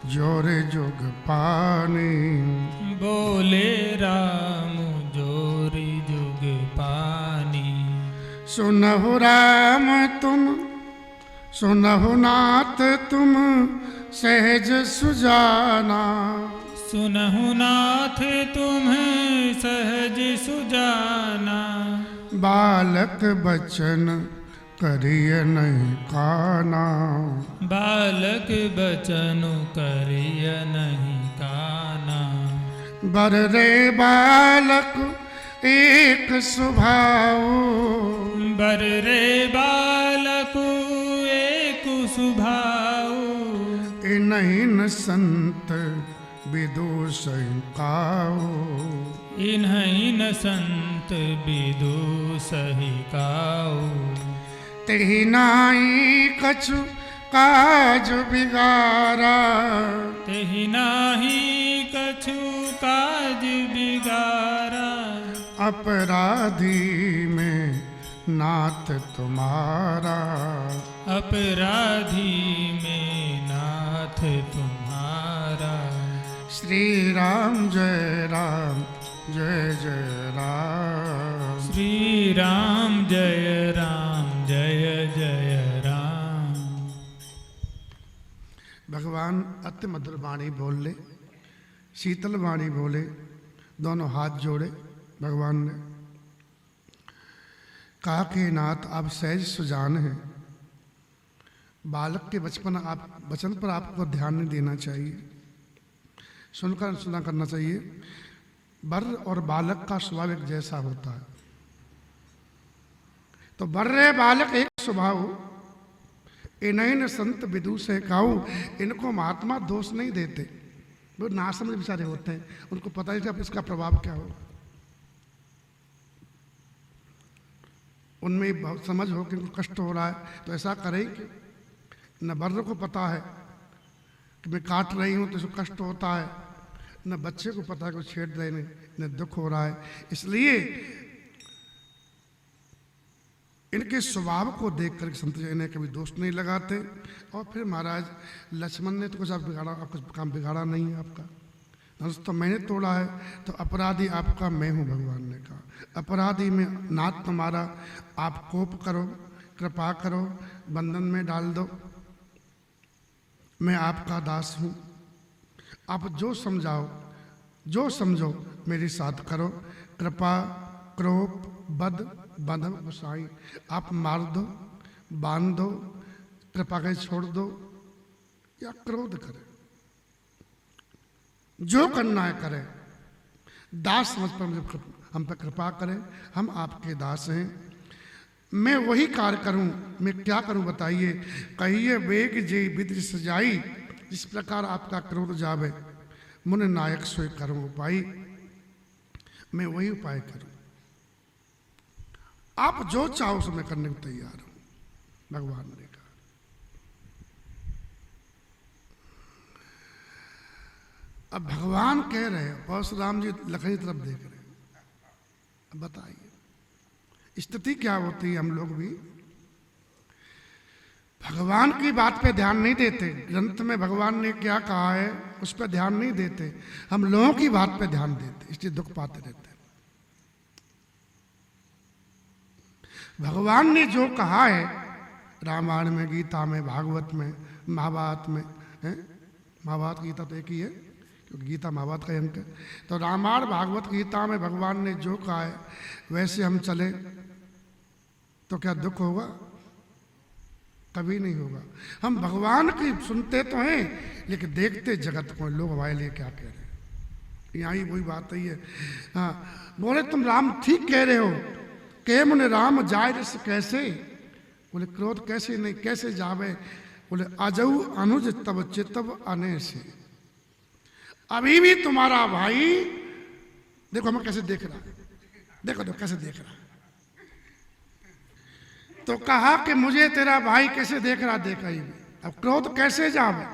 A: जोरे जुग पानी,
B: बोले राम जोरी जुग पानी।
A: सुनहु राम तुम सुनहु नाथ तुम सहज सुजाना,
B: सुनहु नाथ तुम सहज सुजाना,
A: बालक बचन करिय नहीं काना,
B: बालक बचनु करिय नहीं काना।
A: बर रे बालक एक स्वभाव,
B: बर रे बालक एक स्वभाव,
A: इन्हीं न संत विदुष काऊ,
B: इन्हीं न संत विदुष काऊ।
A: तेहि नाई कछु काज बिगारा,
B: तेहि नाहि कछु काज बिगारा,
A: अपराधी में नाथ तुम्हारा,
B: अपराधी में नाथ तुम्हारा।
A: श्री राम जय राम जय जय राम,
B: श्री राम जय जय राम।
A: भगवान अति मधुर वाणी बोल ले, शीतल वाणी बोले, दोनों हाथ जोड़े। भगवान ने कहा कि नाथ आप सहज सुजान हैं, बालक के बचपन पर आपको ध्यान नहीं देना चाहिए, सुनकर सुना करना चाहिए। बर और बालक का स्वभाव एक जैसा होता है, तो बर्रे बालक एक स्वभाव, इन्हीं न संत विदुष काऊ। इनको महात्मा दोष नहीं देते, वो नासमझ बेचारे होते हैं, उनको पता ही नहीं इसका प्रभाव क्या हो। उनमें बहुत समझ हो कि उनको कष्ट हो रहा है तो ऐसा करें कि न बर्र को पता है कि मैं काट रही हूँ तो इसको कष्ट होता है, न बच्चे को पता है कि छेड़ देने न दुख हो रहा है। इसलिए इनके स्वभाव को देख कर संत जी इन्हें कभी दोष नहीं लगाते। और फिर महाराज लक्ष्मण ने तो कुछ आप बिगाड़ा, कुछ काम बिगाड़ा नहीं है आपका, धनुष तो मैंने तोड़ा है, तो अपराधी आपका मैं हूँ। भगवान ने कहा अपराधी में नाथ तुम्हारा, आप कोप करो, कृपा करो, बंधन में डाल दो, मैं आपका दास हूँ। आप जो समझाओ जो समझो मेरे साथ करो, कृपा क्रोप बद बंधन गुसाई, आप मार दो, बांध दो, कृपा के छोड़ दो या क्रोध करे, जो करना है करें, दास समझ पर मुझे हम पर कृपा करें, हम आपके दास हैं। मैं वही कार्य करूं, मैं क्या करूं बताइए। कहिए वेग जे विधि सजाई, जिस प्रकार आपका क्रोध जावे, मुन नायक सोई करूं उपाय, मैं वही उपाय करूं, आप जो चाहो सो मैं करने को तैयार हूं। भगवान ने कहा अब भगवान कह रहे हैं, परशुराम जी लखन की तरफ देख रहे हैं, अब बताइए स्थिति क्या होती है। हम लोग भी भगवान की बात पे ध्यान नहीं देते, ग्रंथ में भगवान ने क्या कहा है उस पर ध्यान नहीं देते, हम लोगों की बात पे ध्यान देते, इसलिए दुख पाते रहते हैं। भगवान ने जो कहा है रामायण में, गीता में, भागवत में, महाभारत में, महाभारत गीता तो एक ही है, क्योंकि गीता महाभारत का अंक है। तो रामायण भागवत गीता में भगवान ने जो कहा है वैसे हम चले तो क्या दुख होगा? कभी नहीं होगा। हम भगवान की सुनते तो हैं लेकिन देखते जगत को, लोग हमारे लिए क्या कह रहे हैं। यहाँ ही वही बात ही है। हाँ, बोले तुम राम ठीक कह रहे हो, के मुने राम जाय रस कैसे? बोले क्रोध कैसे नहीं, कैसे जावे? बोले अजऊ अनुज तब चितव अने से। अभी भी तुम्हारा भाई देखो हमें कैसे देख रहा है, देखो तो कैसे देख रहा है। तो कहा कि मुझे तेरा भाई कैसे देख रहा, देखा ही भी। अब क्रोध कैसे जावे?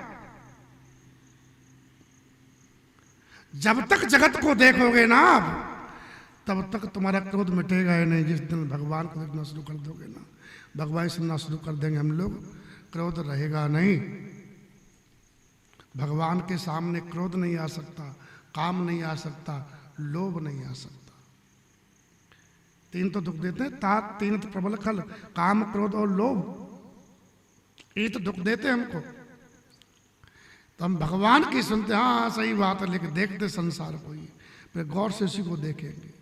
A: जब तक जगत को देखोगे ना आप, तब तक तुम्हारा क्रोध मिटेगा ही नहीं। जिस दिन भगवान को देखना शुरू कर दोगे ना, भगवान सुनना शुरू कर देंगे हम लोग, क्रोध रहेगा नहीं। भगवान के सामने क्रोध नहीं आ सकता, काम नहीं आ सकता, लोभ नहीं आ सकता। तीन तो दुख देते हैं, तीन तो प्रबल खल, काम क्रोध और लोभ, ये तो दुख देते हैं हमको। तो हम भगवान की सुनते, हाँ सही बात है, लेकिन देखते संसार को ही, फिर गौर से उसी को देखेंगे।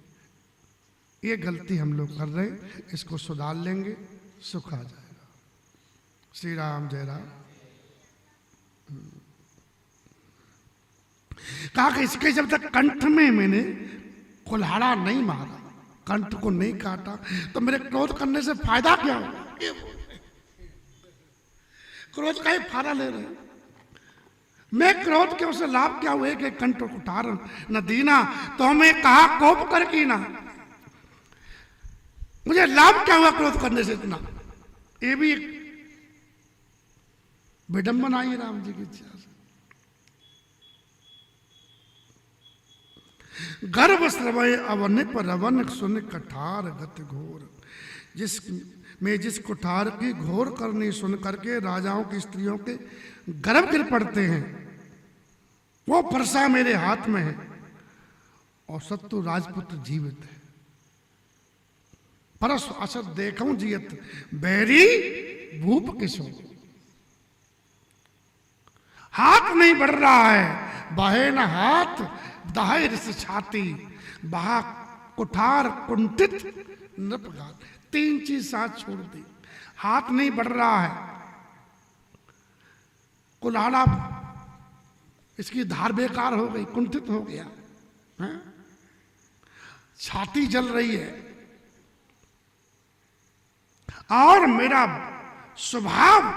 A: ये गलती हम लोग कर रहे हैं, इसको सुधार लेंगे, सुख आ जाएगा। श्री राम जय राम। कहा कि इसके जब तक कंठ में मैंने कुल्हाड़ा नहीं मारा, कंठ को नहीं काटा, तो मेरे क्रोध करने से फायदा क्या होगा? क्रोध का ही फायदा ले रहे हैं। मैं क्रोध के उसे लाभ क्या हुए कि कंठ उठार न दीना, तो हमें कहा कोप कर की ना। मुझे लाभ क्या हुआ क्रोध करने से इतना? ये भी एक विडंबना ही राम जी की इच्छा से। गर्भ श्रवय अवन पर रवन सुन कठार गति घोर। जिस कुठार की घोर करनी सुन करके राजाओं की स्त्रियों के गर्भ गिर पड़ते हैं, वो फरसा मेरे हाथ में है और शत्रु राजपुत्र जीवित है। परस असत देखूं जियत बैरी भूप किसो। हाथ नहीं बढ़ रहा है, बहे न हाथ दहाई रिस छाती, बहा कुठार कुंठित नृपघात। तीन चीज साथ छोड़ दी। हाथ नहीं बढ़ रहा है, कुल्हाड़ा इसकी धार बेकार हो गई, कुंठित हो गया है? छाती जल रही है, और मेरा स्वभाव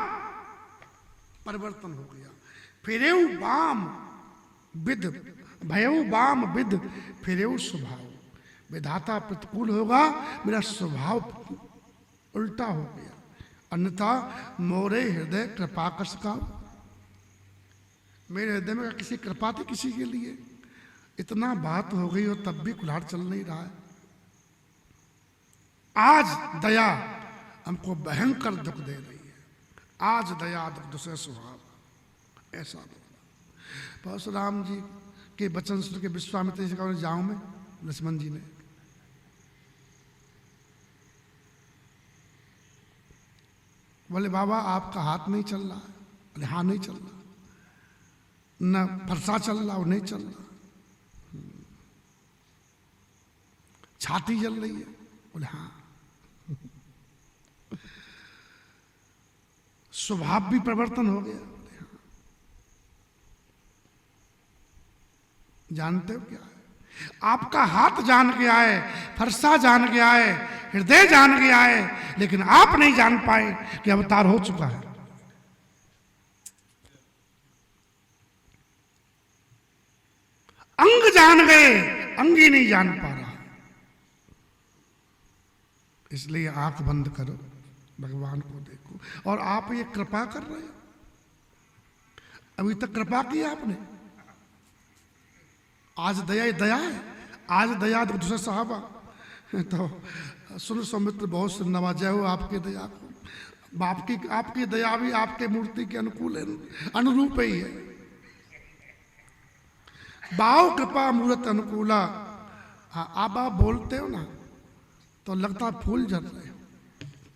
A: परिवर्तन हो गया। फिरेऊ बाम विद भयऊ बाम विद फिरेऊ स्वभाव। विधाता प्रतिकूल होगा, मेरा स्वभाव उल्टा हो गया। अन्यथा मोरे हृदय कृपाकर्ष का, मेरे हृदय में किसी कृपा थी किसी के लिए? इतना बात हो गई और तब भी कुल्हाड़ चल नहीं रहा है। आज दया हमको भयंकर दुख दे रही है। आज दया दुख से स्वभाव, ऐसा बोला परशुराम जी के वचन सुन के विश्वामित्र जी का जाऊं में लक्ष्मण जी ने। बोले बाबा आपका हाथ नहीं चल रहा है? बोले हाँ नहीं चल रहा। न फरसा चल रहा, वो नहीं चल रहा। छाती जल रही है? बोले हाँ। स्वभाव भी परिवर्तन हो गया? बोले हाँ। जानते हो क्या है? आपका हाथ जान के आए, फरसा जान के आए, हृदय जान के आए, लेकिन आप नहीं जान पाए कि अवतार हो चुका है। अंग जान गए, अंग ही नहीं जान पा रहा। इसलिए आंख बंद करो, भगवान को देखो। और आप ये कृपा कर रहे हो, अभी तक कृपा की आपने। आज दया ही दया है, आज दया तो दूसरा साहबा तो सुन सौमित्र बहुत से नवाजा हो आपके दया को। आपकी दया भी आपके मूर्ति के अनुकूल है, अनुरूप ही है। बाव कृपा मूर्त अनुकूला। हाँ आप बोलते हो ना तो लगता फूल झड़ रहे हो।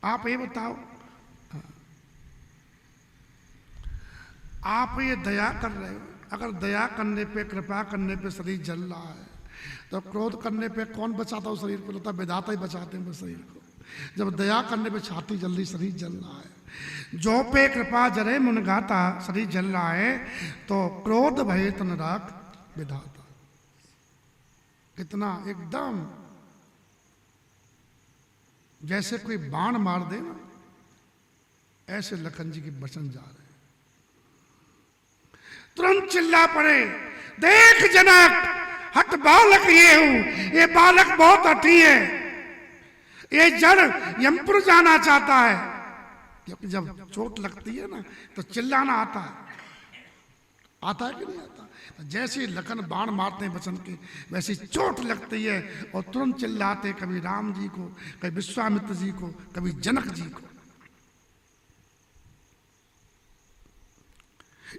A: आप ये बताओ, आप ये दया कर रहे हो, अगर दया करने पे, कृपा करने पे शरीर जल रहा है, तो क्रोध करने पे कौन बचाता हो शरीर को? लगता विधाता ही बचाते हैं शरीर को। जब दया करने पे छाती जल रही, शरीर जल रहा है, जो पे कृपा जरे मुन गाता, शरीर जल रहा है, तो क्रोध भय तन राख विधाता। कितना एकदम जैसे कोई बाण मार दे ना, ऐसे लखन जी के वचन जा रहे हैं। तुरंत चिल्ला पड़े, देख जनक, हट बालक ये हूं, ये बालक बहुत हठी है, ये जड़ यमपुर जाना चाहता है। क्योंकि जब चोट लगती है ना तो चिल्लाना आता है, आता है कि नहीं आता? तो जैसे ही लखन बाण मारते हैं वचन के, वैसे चोट लगती है और तुरंत चिल्लाते, कभी राम जी को, कभी विश्वामित्र जी को, कभी जनक जी को।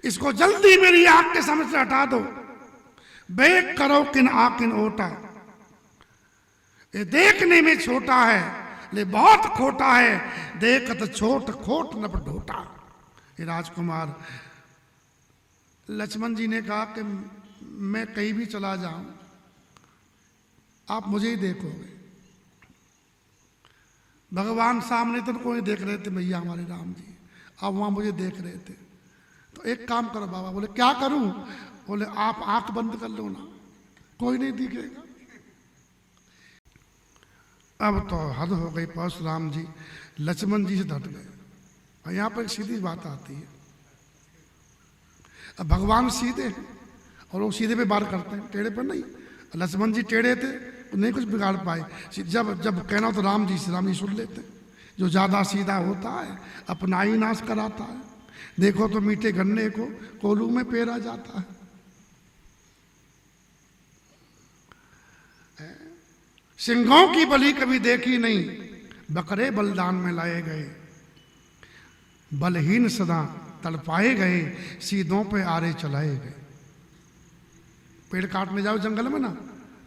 A: इसको जल्दी मेरी आंख के सामने से हटा दो, बेक करो किन आकिन ओटा, ये देखने में छोटा है ले बहुत खोटा है, देखत छोट खोट न ढोटा। ये राजकुमार लक्ष्मण जी ने कहा कि मैं कहीं भी चला जाऊं, आप मुझे ही देखोगे। भगवान सामने तो कोई देख रहे थे भैया हमारे राम जी, अब वहां मुझे देख रहे थे। तो एक काम करो बाबा। बोले क्या करूं? बोले आप आंख बंद कर लो ना, कोई नहीं दिखेगा। अब तो हद हो गई। परशुराम जी लक्ष्मण जी से डट गए। और यहां पर एक सीधी बात आती है, अब भगवान सीधे हैं और वो सीधे पे बार करते हैं, टेढ़े पर नहीं। लक्ष्मण जी टेढ़े थे तो नहीं कुछ बिगाड़ पाए। जब जब कहना तो राम जी सुन लेते। जो ज्यादा सीधा होता है अपना ही नाश कराता है। देखो तो मीठे गन्ने को कोलू में पेरा जाता है। सिंहों की बलि कभी देखी नहीं, बकरे बलिदान में लाए गए। बलहीन सदा तड़पाए गए, सीधों पे आरे चलाए गए। पेड़ काटने जाओ जंगल में ना,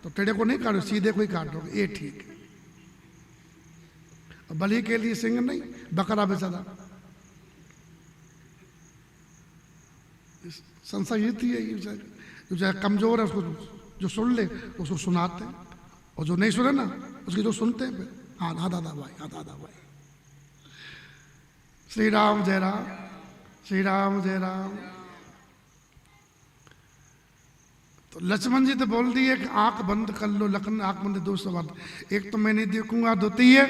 A: तो टेढ़े को नहीं काटो, सीधे को ही काटोगे, ये ठीक है। बलि के लिए सिंह नहीं, बकरा बेचारा। संसार ये थी है, जो चाहे कमजोर है उसको जो सुन ले उसको सुनाते हैं, और जो नहीं सुने ना उसकी जो सुनते हैं फिर हाँ हाँ दादा भाई, हाँ दादा भाई। श्री राम जय राम, श्री राम जय राम। तो लक्ष्मण जी तो बोल दिए कि आंख बंद कर लो। लखन आंख बंद, दो सवाल, एक तो मैं नहीं देखूंगा, द्वितीय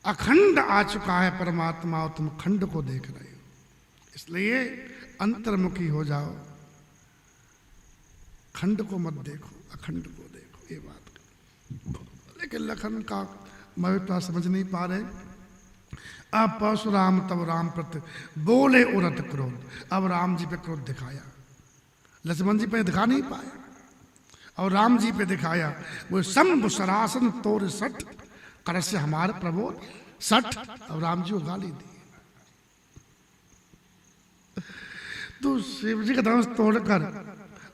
A: अखंड आ चुका है परमात्मा और तुम खंड को देख रहे हो, इसलिए अंतर्मुखी हो जाओ, खंड को मत देखो, अखंड को देखो। ये बात लेकिन लखन का महत्व समझ नहीं पा रहे। अब परशुराम तब राम प्रति बोले उरत क्रोध। अब राम जी पे क्रोध दिखाया, लक्ष्मण जी पे दिखा नहीं पाया और राम जी पे दिखाया। वो शंभु सरासन तोर सठ कर से हमारे प्रबोध सठ। और राम जी को गाली दी, तो शिव जी का धनुष तोड़कर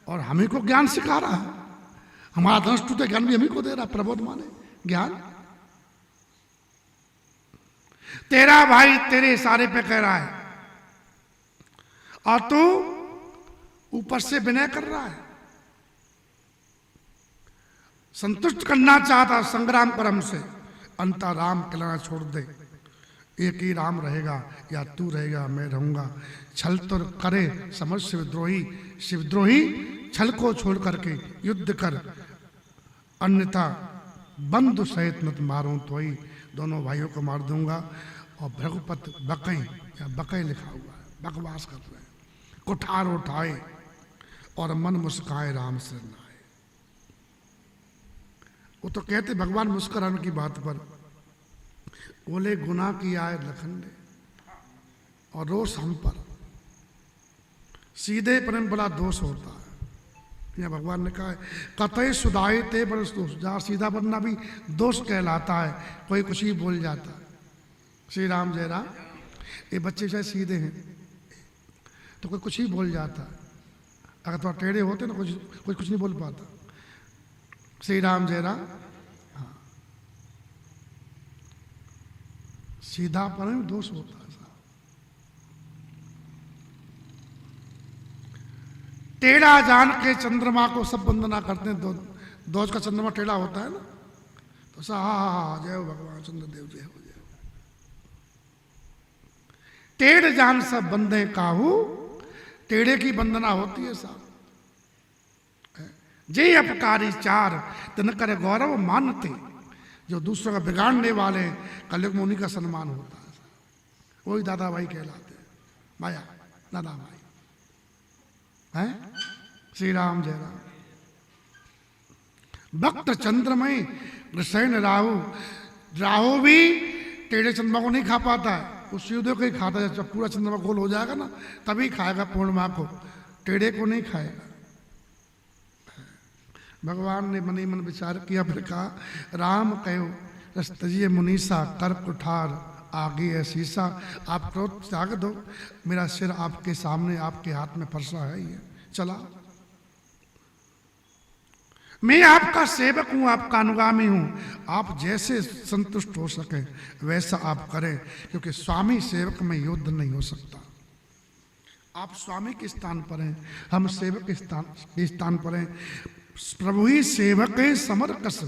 A: और हमें को ज्ञान सिखा रहा है। हमारा धनुष टूटे, ज्ञान भी हमें को दे रहा है। प्रबोध माने ज्ञान। तेरा भाई तेरे इशारे पे कह रहा है और तू ऊपर से विनय कर रहा है। संतुष्ट करना चाहता संग्राम पर हमसे, अंता राम कहलाना छोड़ दे। एक ही राम रहेगा, या तू रहेगा मैं रहूंगा। छल तो करे समझ शिवद्रोही, शिवद्रोही छल को छोड़ करके युद्ध कर, अन्यथा बंधु सहित मत मारूं तो ही दोनों भाइयों को मार दूंगा। और भ्रघुपत बकई, या बकई लिखा हुआ है, बकवास कर रहे हैं। कुठार उठाए और मन मुस्काए राम से नाए। वो तो कहते भगवान मुस्कुराने की बात पर, बोले गुनाह किया है लखन ने और रोष हम पर। सीधे पर में बड़ा दोष होता है। या भगवान ने कहा है कतई सुधाए ते बरस दोष। जहाँ सीधा बनना भी दोष कहलाता है, कोई कुछ ही बोल जाता है। श्री राम जय राम। ये बच्चे शायद सीधे हैं तो कोई कुछ ही बोल जाता है, अगर थोड़ा टेढ़े होते ना कुछ नहीं बोल पाता। श्री राम जय राम। हाँ, सीधापन में दोष होता है साहब। टेढ़ा जान के चंद्रमा को सब वंदना करते हैं। दोज का चंद्रमा टेढ़ा होता है ना, तो सा हा जय हो भगवान चंद्रदेव जय हो जय हो। टेढ़ जान सब बंदे काहू, टेढ़े की वंदना होती है साहब। जे अपकारी चार तिन कर गौरव मानते, जो दूसरों का बिगाड़ने वाले कलयुग में उन्हीं का सम्मान होता है। वही दादा भाई कहलाते हैं, माया दादा भाई हैं। श्री राम जय राम। भक्त चंद्रमय कृष्ण राहु, राहु भी टेढ़े चंद्रमा को नहीं खा पाता है, वो सूर्योदय को ही खाता है। जब पूरा चंद्रमा गोल हो जाएगा ना तभी खाएगा पूर्णिमा को, टेढ़े को नहीं खाएगा। भगवान ने मन ही मन विचार किया, फिर कहा राम कहो रस तजिए मुनीसा, कर कुठार आगे है शीशा। आप क्रोध त्याग दो, मेरा सिर आपके सामने आपके हाथ में फंसा है, ये चला। मैं आपका सेवक हूं, आपका अनुगामी हूं, आप जैसे संतुष्ट हो सके वैसा आप करें, क्योंकि स्वामी सेवक में युद्ध नहीं हो सकता। आप स्वामी के स्थान पर हैं, हम सेवक के स्थान पर हैं। प्रभु ही सेवक समरकस,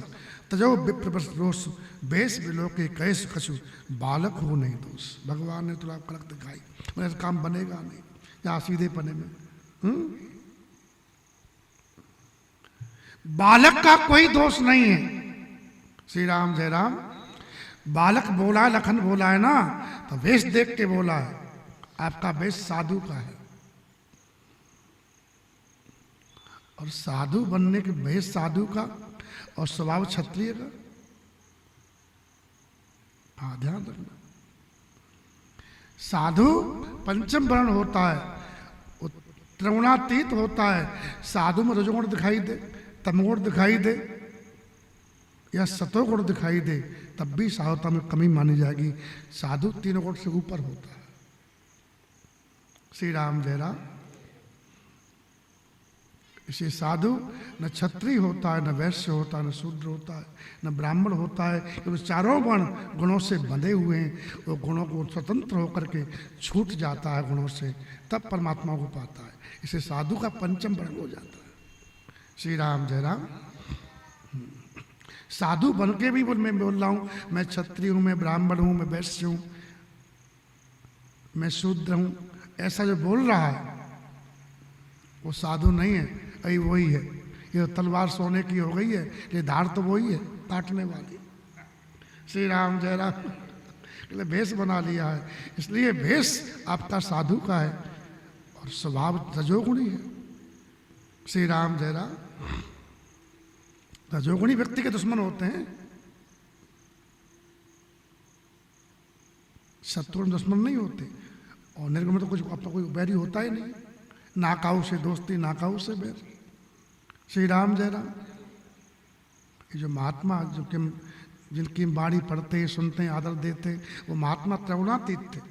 A: तजो विप्र रोष, बेस बिलो के कैस कछु, बालक हो नहीं दोष। भगवान ने तुला कड़क दिखाई, मेरा काम बनेगा नहीं यहाँ सीधे पने में। बालक का कोई दोष नहीं है। श्री राम जय राम। बालक बोला है, लखन बोला है ना, तो वेश देख के बोला है। आपका वेश साधु का है, और साधु बनने के वेश साधु का और स्वभाव क्षत्रिय का। हाँ ध्यान रखना, साधु पंचम वर्ण होता है, त्रिगुणातीत होता है। साधु में रजोगुण दिखाई दे, तमगुण दिखाई दे या सतोगुण दिखाई दे, तब भी साधुता में कमी मानी जाएगी। साधु तीनों गुण से ऊपर होता है। श्री राम जय राम। इसे साधु न क्षत्रिय होता है, न वैश्य होता है, न शूद्र होता है, न ब्राह्मण होता है, क्योंकि चारों वर्ण गुणों से बंधे हुए हैं। वो गुणों को स्वतंत्र होकर के छूट जाता है गुणों से, तब परमात्मा को पाता है। इसे साधु का पंचम वर्ण हो जाता है। श्री राम जय राम। साधु बन के भी मैं बोल रहा हूँ, मैं क्षत्रिय हूँ, मैं ब्राह्मण हूँ, मैं वैश्य हूँ, मैं शूद्र हूँ, ऐसा जो बोल रहा है वो साधु नहीं है। अभी वही है, ये तलवार सोने की हो गई है, ये धार तो वही है काटने वाली। श्री राम जय राम। भेष बना लिया है, इसलिए भेष आपका साधु का है और स्वभाव रजोगुणी है। श्री राम जय राम। रजोगुणी व्यक्ति के दुश्मन होते हैं, शत्रु दुश्मन नहीं होते। और निर्गुण में तो कुछ आपका कोई बैरी होता ही नहीं। नाकाऊ से दोस्ती, नाकाऊ से बैर। श्री राम जय राम। ये जो महात्मा जो कि जिनकी बाणी पढ़ते सुनते आदर देते, वो महात्मा त्रिगुणातीत थे,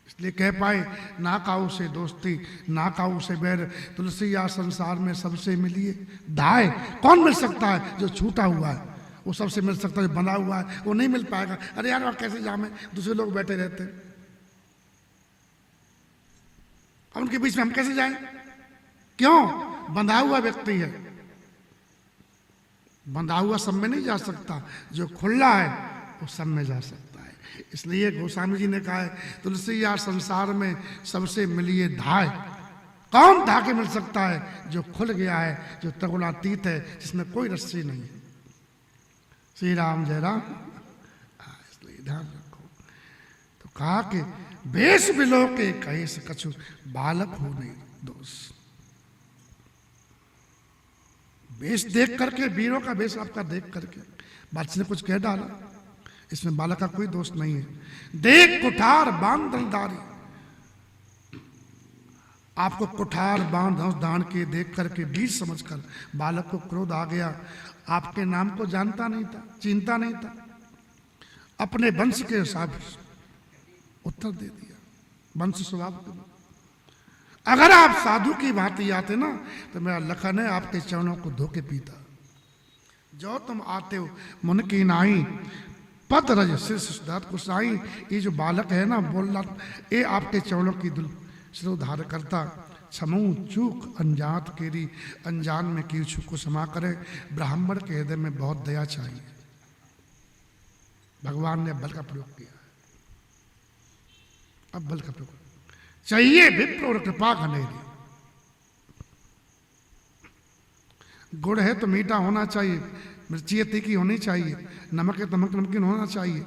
A: इसलिए कह पाए नाकाऊ से दोस्ती, नाकाऊ से बैर। तुलसी या संसार में सबसे मिलिए धाय। कौन मिल सकता है? जो छूटा हुआ है वो सबसे मिल सकता है, जो बना हुआ है वो नहीं मिल पाएगा। अरे यार कैसे जामे, दूसरे लोग बैठे रहते हैं, अब उनके बीच में हम कैसे जाएं? क्यों? बंधा हुआ व्यक्ति है, बंधा हुआ सब में नहीं जा सकता, जो खुला है वो सब में जा सकता है। इसलिए गोस्वामी जी ने कहा है तुलसी या संसार में सबसे मिलिए धाय। कौन धा के मिल सकता है? जो खुल गया है, जो त्रिगुणातीत है, जिसमें कोई रस्सी नहीं है। श्री राम जय राम। इसलिए ध्यान रखो। तो कहा कि भेष बिलो के कैस कछु, बालक हो नहीं दोष। भेष देख करके, वीरों का भेष आपका देख करके बादशाह ने कुछ कह डाला, इसमें बालक का कोई दोष नहीं है। देख कुठार बांध दलदारी, आपको कुठार बांध धनुष दान के देख करके बीज समझकर बालक को क्रोध आ गया। आपके नाम को जानता नहीं था, चिंता नहीं था, अपने वंश के हिसाब उत्तर दे दिया, वंश स्वभाव के। अगर आप साधु की भांति आते ना तो मेरा लखन है आपके चरणों को धोके पीता। जो तुम आते हो मुन की नाई, पद रज सिर सिद्धार्थ कुशाई। ये जो बालक है ना बोल रहा, ये आपके चरणों की सिरोधार करता, क्षमू चूक अनजात केरी, अनजान में की चूक को क्षमा करे। ब्राह्मण के हृदय में बहुत दया चाहिए। भगवान ने बल का प्रयोग किया, अब बल का प्रयोग चाहिए। विप्र और कृपा घनेरी, गुड़ है तो मीठा होना चाहिए, मिर्ची तीखी होनी चाहिए, नमक है तो नमकीन होना चाहिए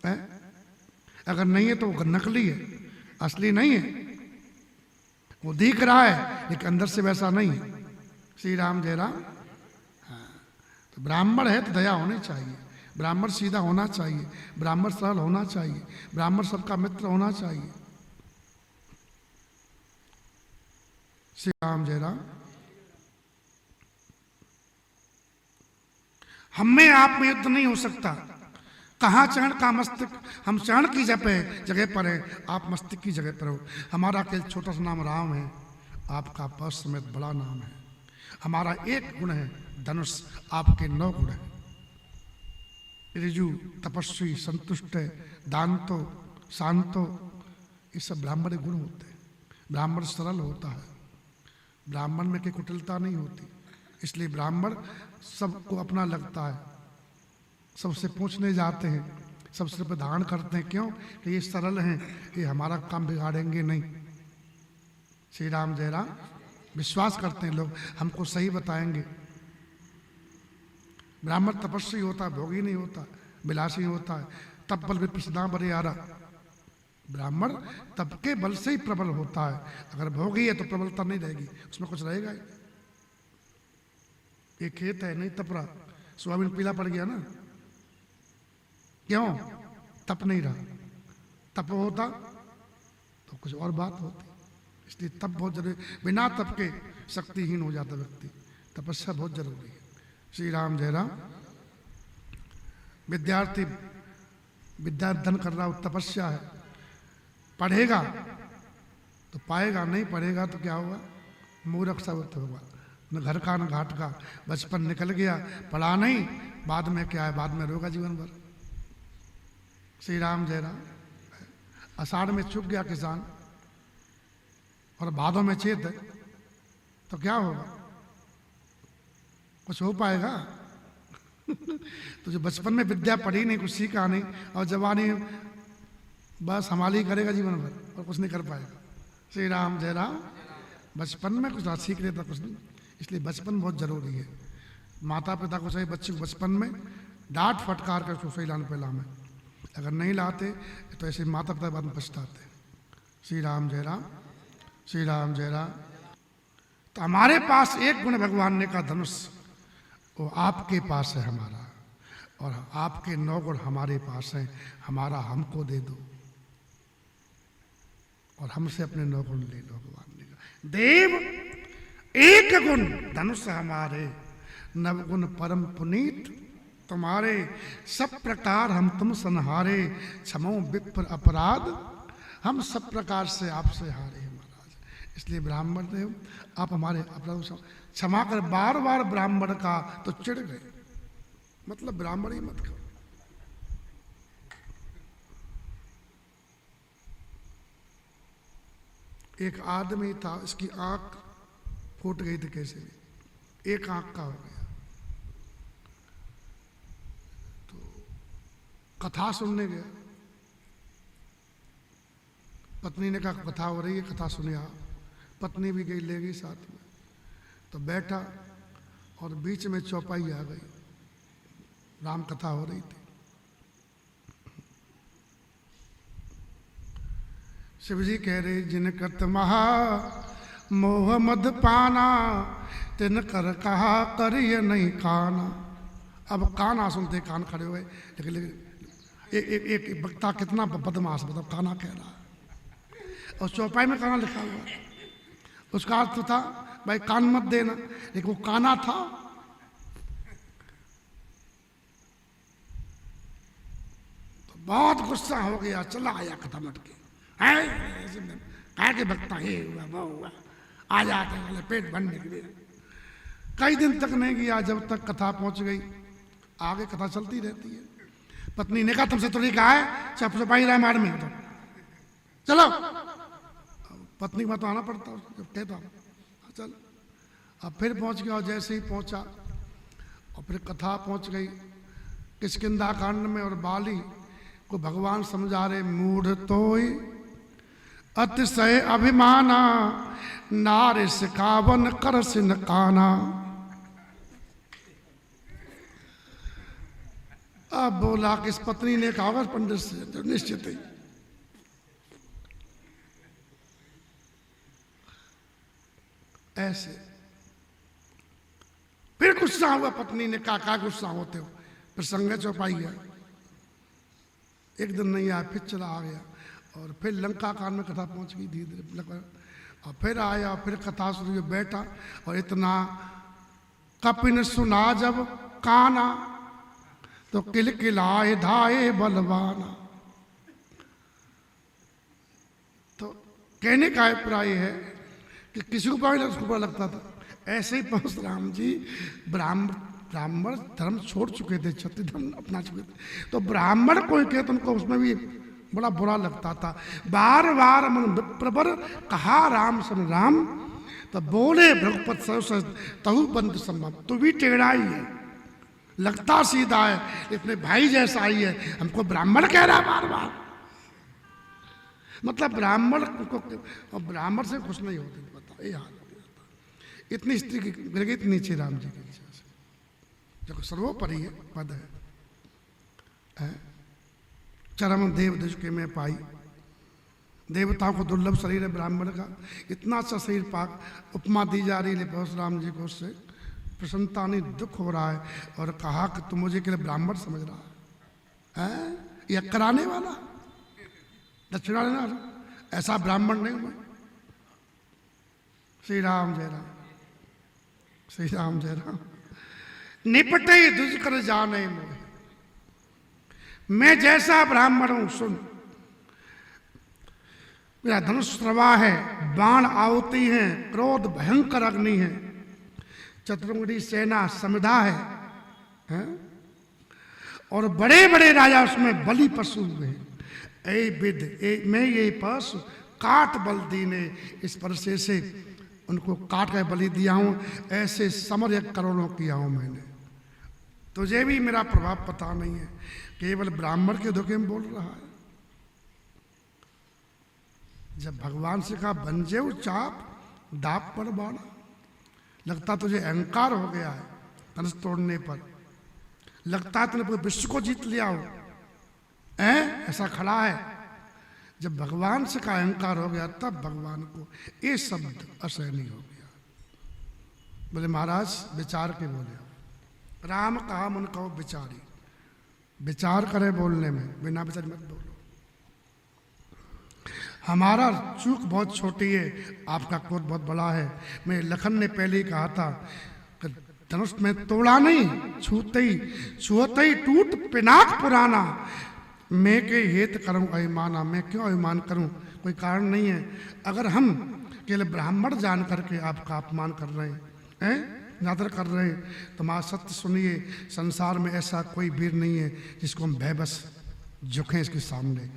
A: है? अगर नहीं है तो वो नकली है, असली नहीं है। वो दिख रहा है लेकिन अंदर से वैसा नहीं है। श्री राम जय राम। हाँ, तो ब्राह्मण है तो दया होनी चाहिए, ब्राह्मण सीधा होना चाहिए, ब्राह्मण सरल होना चाहिए, ब्राह्मण सबका मित्र होना चाहिए। श्री राम जय राम। हम में आप में युद्ध नहीं हो सकता। कहाँ चरण का मस्तिष्क, हम चरण की जगह पर है, आप मस्तिष्क की जगह पर हो। हमारा केवल छोटा सा नाम राम है, आपका पौष समेत बड़ा नाम है। हमारा एक गुण है धनुष, आपके 9 गुण है। ऋजु, तपस्वी, संतुष्ट, दांतो, शांतो, ये सब ब्राह्मण गुण होते हैं। ब्राह्मण सरल होता है, ब्राह्मण में कोई कुटिलता नहीं होती, इसलिए ब्राह्मण सबको अपना लगता है, सबसे पूछने जाते हैं, सबसे पर धारण करते हैं। क्यों? कि ये सरल हैं, ये हमारा काम बिगाड़ेंगे नहीं। श्री राम जय राम। विश्वास करते हैं लोग, हमको सही बताएंगे। ब्राह्मण तपस्वी होता है, भोगी नहीं होता, विलासी होता है। तप बल विप्रसदा बरे आरा। ब्राह्मण तप के बल से ही प्रबल होता है। अगर भोगी है तो प्रबलता नहीं रहेगी, उसमें कुछ रहेगा ही। ये खेत है नहीं तप रहा, सोयाबीन पीला पड़ गया ना, क्यों? तप नहीं रहा। तप होता तो कुछ और बात होती, इसलिए तप बहुत जरूरी। बिना तप के शक्तिहीन हो जाता व्यक्ति, तपस्या बहुत जरूरी है। श्री राम जय राम। विद्यार्थी विद्या अध्ययन कर रहा हो, तपस्या है, पढ़ेगा तो पाएगा, नहीं पढ़ेगा तो क्या होगा? मूर्ख सा होगा, न घर का न घाट का। बचपन निकल गया, पढ़ा नहीं, बाद में क्या है? बाद में रोगा जीवन भर। श्री राम जय राम। आषाढ़ में चुक गया किसान और भादों में चेत है, तो क्या होगा? कुछ हो पाएगा? तो जो बचपन में विद्या पढ़ी नहीं, कुछ सीखा नहीं, और जवानी बस हमारी करेगा जीवन भर और कुछ नहीं कर पाएगा। श्री राम जय राम। बचपन में कुछ सीख लेता, कुछ नहीं, इसलिए बचपन बहुत जरूरी है। माता पिता को चाहिए बच्चे को बचपन में डांट फटकार कर उसको सही लाने पे लामे। अगर नहीं लाते तो ऐसे माता पिता बाद में पछताते। श्री राम जय राम। श्री राम जय राम। तो हमारे पास एक गुण भगवान ने कहा धनुष, वो आपके पास है हमारा, और आपके 9 गुण हमारे पास हैं, हमारा हमको दे दो और हमसे अपने 9 गुण ले लो। भगवान ने कहा देव एक गुण धनुष हमारे, 9 गुण परम पुनीत तुम्हारे, सब प्रकार हम तुम सनहारे, क्षमो विप्र अपराध हम सब प्रकार से आपसे हारे हैं महाराज। इसलिए ब्राह्मण देव आप हमारे अपराध क्षमा कर। बार बार ब्राह्मण का तो चिढ़ गए, मतलब ब्राह्मण ही मत करो। एक आदमी था, इसकी आंख फूट गई थी, कैसे भी एक आंख का हो गया। तो कथा सुनने गया, पत्नी ने कहा कथा हो रही है, कथा सुनिए आप। पत्नी भी गई, ले गई साथ में। तो बैठा और बीच में चौपाई आ गई, राम कथा हो रही थी। शिव जी कह रहे जिन करत महा मोह मद पाना, तिन कर कहा करिए नहीं काना। अब काना सुनते कान खड़े हुए, लेकिन एक वक्ता कितना बदमाश, मतलब काना कह रहा है, और चौपाई में काना लिखा हुआ है। उसका अर्थ था भाई कान मत देना, लेकिन वो काना था। तो बहुत गुस्सा हो गया, चला आया कथा मट के, कह के वक्ता ये हुआ वो हुआ, आ जाते वाले पेट भरने के लिए। कई दिन तक नहीं गया, जब तक कथा पहुंच गई। आगे कथा चलती रहती है। पत्नी ने कहा तुमसे तो नहीं कहा है चपाई रामायण में, तो चलो। पत्नी के पास तो आना पड़ता उसको, जब कहता चल। अब फिर पहुंच गया, और जैसे ही पहुंचा और फिर कथा पहुंच गई किष्किंधा कांड में, और बाली को भगवान समझा रहे, मूढ़ तोय अतिशय अभिमाना, नारे सिखावन कर सिन काना। अब बोला कि इस पत्नी ने कहा होगा पंडित से, तो निश्चित ही ऐसे। फिर गुस्सा हुआ, पत्नी ने कहा, क्या गुस्सा होते हो, प्रसंग चौपाई गया, एक दिन नहीं आया, फिर चला आ गया, और फिर लंका कांड में कथा पहुंच गई धीरे धीरे, और फिर आया, और फिर कथा शुरू हुई, बैठा, और इतना कपिन सुना जब काना, तो किलकिलाए धाए बलवाना। तो कहने का अभिप्राय है कि किसी को उसको बुरा लगता था। ऐसे ही परशुराम जी ब्राह्मण धर्म छोड़ चुके थे, क्षत्रिय धर्म अपना चुके थे, तो ब्राह्मण कोई कहे तो उनको उसमें भी बड़ा बुरा लगता था। बार बार मन विप्रवर कहा राम सन राम, तो बोले भृगुपत तहु बंद संभव, तू भी टेढ़ा ही है, लगता सीधा है, अपने भाई जैसा ही है, हमको ब्राह्मण कह रहा है बार बार। मतलब ब्राह्मण को, ब्राह्मण से खुश नहीं होते, पता ये हाल हो जाता। इतनी स्त्री की गिर गई नीचे राम जी की इच्छा से, जो सर्वोपरि है पद है। चरम देव दुष्के में पाई, देवताओं को दुर्लभ शरीर है ब्राह्मण का, इतना अच्छा शरीर पाक, उपमा दी जा रही है परशुराम जी को, उससे प्रसन्नता नहीं, दुख हो रहा है, और कहा कि तुम मुझे के लिए ब्राह्मण समझ रहा है, यह कराने वाला दक्षिणा लेना, ऐसा ब्राह्मण नहीं हुआ। श्री राम जय राम, श्री राम जय राम। निपटे दुष्कर जाने मोहे, मैं जैसा ब्राह्मण हूं सुन, मेरा धनुष प्रवाह है, बाण आवती हैं, क्रोध भयंकर अग्नि है, चतुर्मुखी सेना समिधा है? और बड़े बड़े राजा उसमें बलि पशु हुए। ए विद मैं ये पशु काट बल दीने, इस परसे से उनको काट कर बलि दिया हूं, ऐसे समर करोड़ों किया हूं मैंने। तुझे भी मेरा प्रभाव पता नहीं है, केवल ब्राह्मण के धोखे में बोल रहा है। जब भगवान से कहा बंजे चाप दाप पर बाड़ा, लगता तुझे अहंकार हो गया है धनुष तोड़ने पर, लगता है तूने पूरे विश्व को जीत लिया हो, ऐसा खड़ा है। जब भगवान से का अहंकार हो गया, तब भगवान को ये शब्द असहनीय हो गया। बोले महाराज विचार के बोले, राम कहा मन कहो विचारी, विचार करे बोलने में, बिना विचार मत बोलो। हमारा चूक बहुत छोटी है, आपका क्रोध बहुत बड़ा है। मैं लखन ने पहले ही कहा था कि धनुष में तोड़ा नहीं, छूते ही टूट पिनाक पुराना, मैं के हेत करूं अभिमाना, मैं क्यों अभिमान करूं, कोई कारण नहीं है। अगर हम केवल ब्राह्मण जान करके आपका अपमान कर रहे हैं, नादर कर रहे हैं, तो मां सत्य सुनिए, संसार में ऐसा कोई वीर नहीं है जिसको हम भय बस झुकें इसके सामने।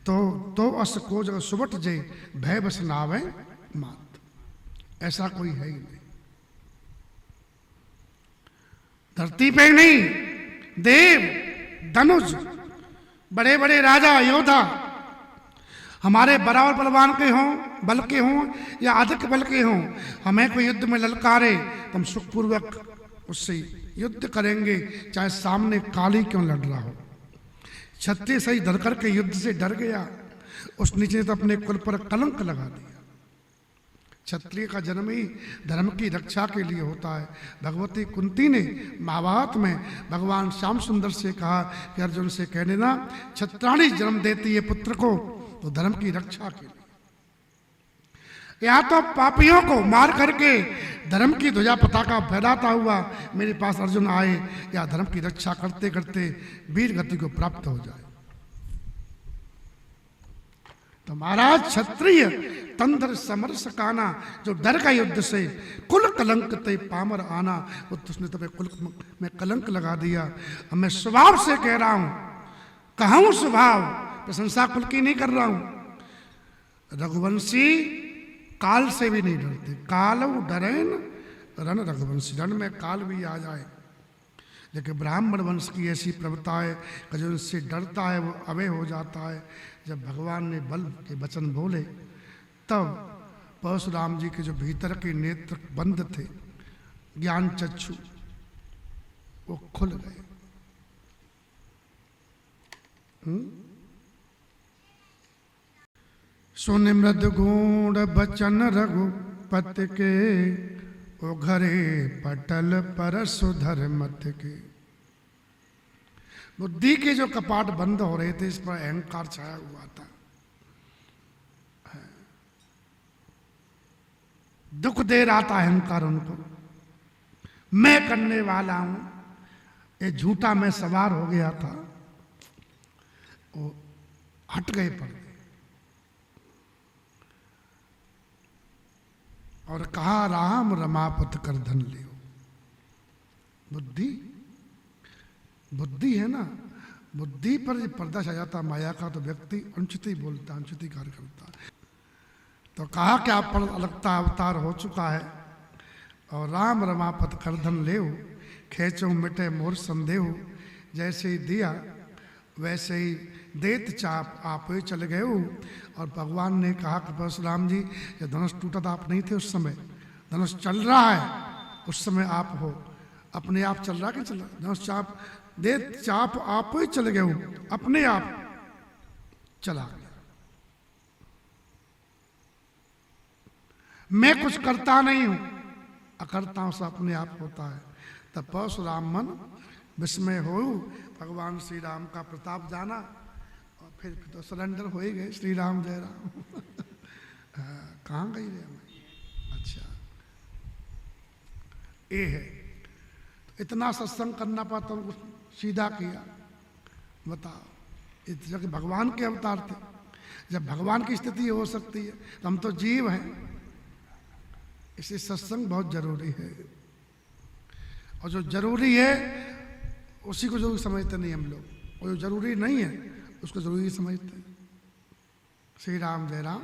A: तो अस को जगह सुबट जे भय बस नावे मात, ऐसा कोई है ही नहीं धरती पे। नहीं देव धनुष, बड़े बड़े राजा योद्धा हमारे बराबर बलवान के हों, बल के हों या अधिक बल के हों, हमें कोई युद्ध में ललकारे तो हम सुखपूर्वक उससे युद्ध करेंगे, चाहे सामने काली क्यों लड़ रहा हो। क्षत्रिय सही डर करके युद्ध से डर गया, उस नीचे ने तो अपने कुल पर कलंक लगा दिया। क्षत्रिय का जन्म ही धर्म की रक्षा के लिए होता है। भगवती कुंती ने महाभारत में भगवान श्याम सुंदर से कहा कि अर्जुन से कह देना, क्षत्राणी जन्म देती है पुत्र को तो धर्म की रक्षा के लिए, या तो पापियों को मार करके धर्म की ध्वजा पताका फहराता हुआ मेरे पास अर्जुन आए, या धर्म की रक्षा करते करते वीर गति को प्राप्त हो जाए। तो महाराज क्षत्रिय तंत्र समरस काना, जो डर का युद्ध से कुल कलंक ते पामर आना, उसने तुम्हें कुल में कलंक लगा दिया। मैं स्वभाव से कह रहा हूं, कहूं स्वभाव, प्रशंसा कुल की नहीं कर रहा हूं। रघुवंशी काल से भी नहीं डरते। कालव डरेन रण रघुवंशी, रण में काल भी आ जाए, लेकिन ब्राह्मण वंश की ऐसी प्रवृत्ता है कि जो उनसे डरता है वो अवय हो जाता है। जब भगवान ने बल के वचन बोले तब परशुराम जी के जो भीतर के नेत्र बंद थे, ज्ञान चक्षु, वो खुल गए। सुन मृद गुण बचन रघुपति के, ओ घरे पटल पर सुधर मत के। बुद्धि के जो कपाट बंद हो रहे थे, इस पर अहंकार छाया हुआ था। दुख दे रहा था अहंकार उनको, मैं करने वाला हूं, ये झूठा मैं सवार हो गया था, वो हट गए पर्दे और कहा राम रमापत कर धन लियो। बुद्धि है ना, बुद्धि पर जब पर्दा छा जाता माया का तो व्यक्ति अनुचित ही बोलता, अनुचित ही कार्य करता। तो कहा कि आप पर अलगता अवतार हो चुका है और राम रमापत कर धन ले, खेचो मिटे मोर संदेह। जैसे ही दिया वैसे ही देत चाप आप ही चले गए हो। और भगवान ने कहा कि परशुराम जी, जब धनुष टूटा था आप नहीं थे उस समय, धनुष चल रहा है उस समय आप हो, अपने आप चल रहा कि चल रहा? धनुष चाप देत चाप आप ही चले गए हो, अपने आप चला गया। मैं कुछ करता नहीं हूं, अकर्ता हूं, सब अपने आप होता है। तब परशुराम मन विस्मय हो, भगवान श्री राम का प्रताप जाना और फिर तो सरेंडर हो ही गए। श्री राम जय राम। कहाँ गई रे हमें? अच्छा ये है, तो इतना सत्संग करना पाता हूँ, सीधा किया। बताओ, इस भगवान के अवतार थे, जब भगवान की स्थिति हो सकती है तो हम तो जीव हैं। इसलिए सत्संग बहुत जरूरी है, और जो जरूरी है उसी को जरूरी समझते नहीं हम लोग, और जो जरूरी नहीं है उसको जरूरी समझते हैं। श्री राम जय राम।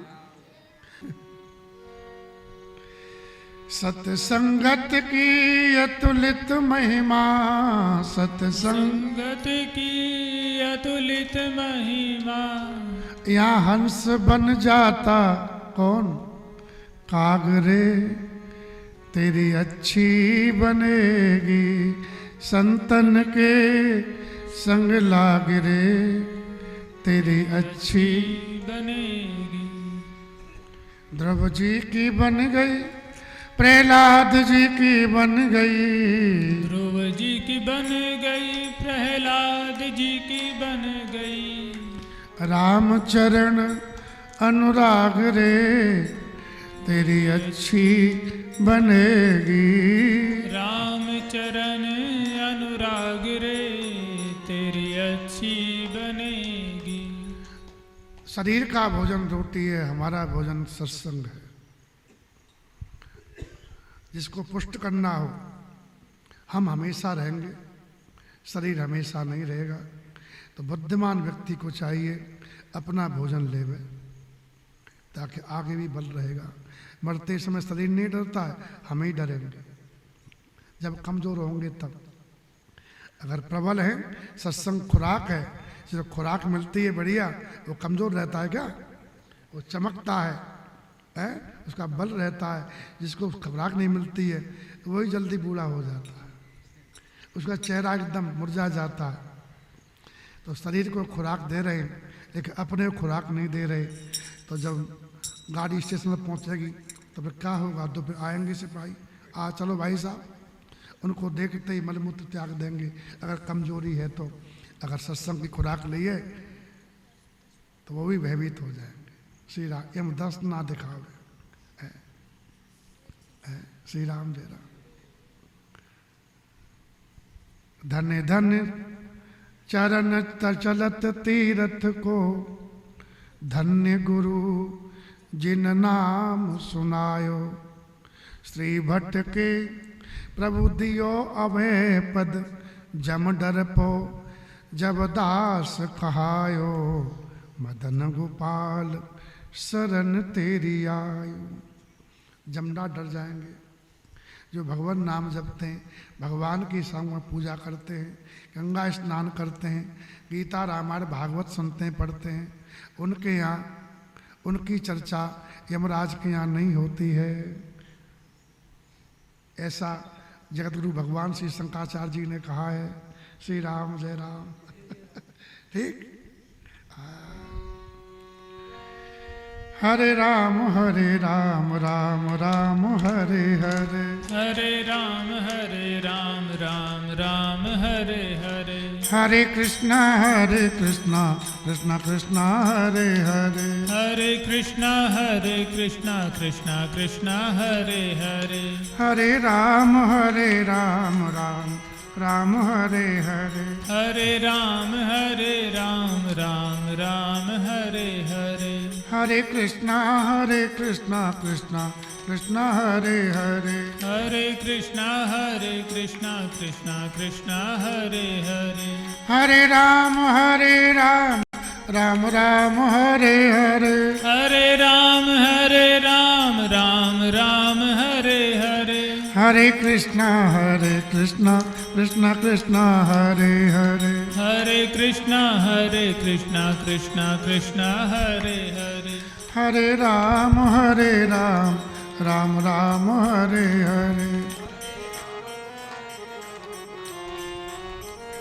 A: सत्संगत की अतुलित महिमा,
B: सत्संगत की अतुलित महिमा।
A: यहाँ हंस बन जाता कौन? कागरे तेरी अच्छी बनेगी, संतन के संग लाग रे तेरी अच्छी
B: बनेगी।
A: ध्रुव जी की बन गई, प्रहलाद जी की बन गई,
B: ध्रुव जी की बन गई, प्रहलाद जी की बन गई।
A: रामचरण अनुराग रे तेरी अच्छी बनेगी,
B: रामचरण अनुराग रे तेरी अच्छी बनेगी।
A: शरीर का भोजन रोटी है, हमारा भोजन सत्संग है। जिसको पुष्ट करना हो, हम हमेशा रहेंगे, शरीर हमेशा नहीं रहेगा। तो बुद्धिमान व्यक्ति को चाहिए अपना भोजन लेवे, ताकि आगे भी बल रहेगा। मरते समय शरीर नहीं डरता है, हम ही डरेंगे जब कमजोर होंगे तब। अगर प्रबल है, सत्संग खुराक है, जो खुराक मिलती है बढ़िया, वो कमजोर रहता है क्या? वो चमकता है, उसका बल रहता है। जिसको खुराक नहीं मिलती है वही जल्दी बूढ़ा हो जाता है, उसका चेहरा एकदम मुरझा जाता है। तो शरीर को खुराक दे रहे हैं, लेकिन अपने खुराक नहीं दे रहे। तो जब गाड़ी स्टेशन पर पहुंचेगी तो फिर क्या होगा? तो फिर आएंगे सिपाही, चलो भाई साहब, उनको देखते ही मलमूत्र त्याग देंगे। अगर कमजोरी है तो, अगर सत्संग की खुराक लिए तो वो भी भयभीत हो जाएंगे। श्री राम यम दस ना दिखावे। श्री राम जय राम। धन्य धन्य चरण चलत तीरथ को, धन्य गुरु जिन नाम सुनायो। श्री भट्ट के प्रभु दियो अभय पद, जम डर पो जब दास कहायो। मदन गोपाल शरण तेरी आयो। जमना डर जाएंगे। जो भगवान नाम जपते हैं, भगवान की संग में पूजा करते हैं, गंगा स्नान करते हैं, गीता रामायण भागवत सुनते हैं, पढ़ते हैं, उनके यहाँ उनकी चर्चा यमराज के यहाँ नहीं होती है। ऐसा जगतगुरु भगवान श्री शंकराचार्य जी ने कहा है। श्री राम जय राम। ठीक। हरे राम राम राम हरे हरे,
B: हरे राम राम राम हरे हरे,
A: हरे कृष्णा कृष्णा कृष्णा हरे हरे,
B: हरे कृष्णा कृष्णा कृष्णा हरे हरे,
A: हरे राम राम राम हरे हरे,
B: हरे राम राम हरे हरे,
A: हरे कृष्णा कृष्णा कृष्णा हरे हरे,
B: हरे कृष्णा कृष्णा हरे हरे,
A: हरे राम राम हरे हरे,
B: हरे राम राम हरे हरे,
A: हरे कृष्णा कृष्णा कृष्णा हरे हरे,
B: हरे कृष्णा कृष्णा हरे हरे,
A: हरे राम राम हरे हरे,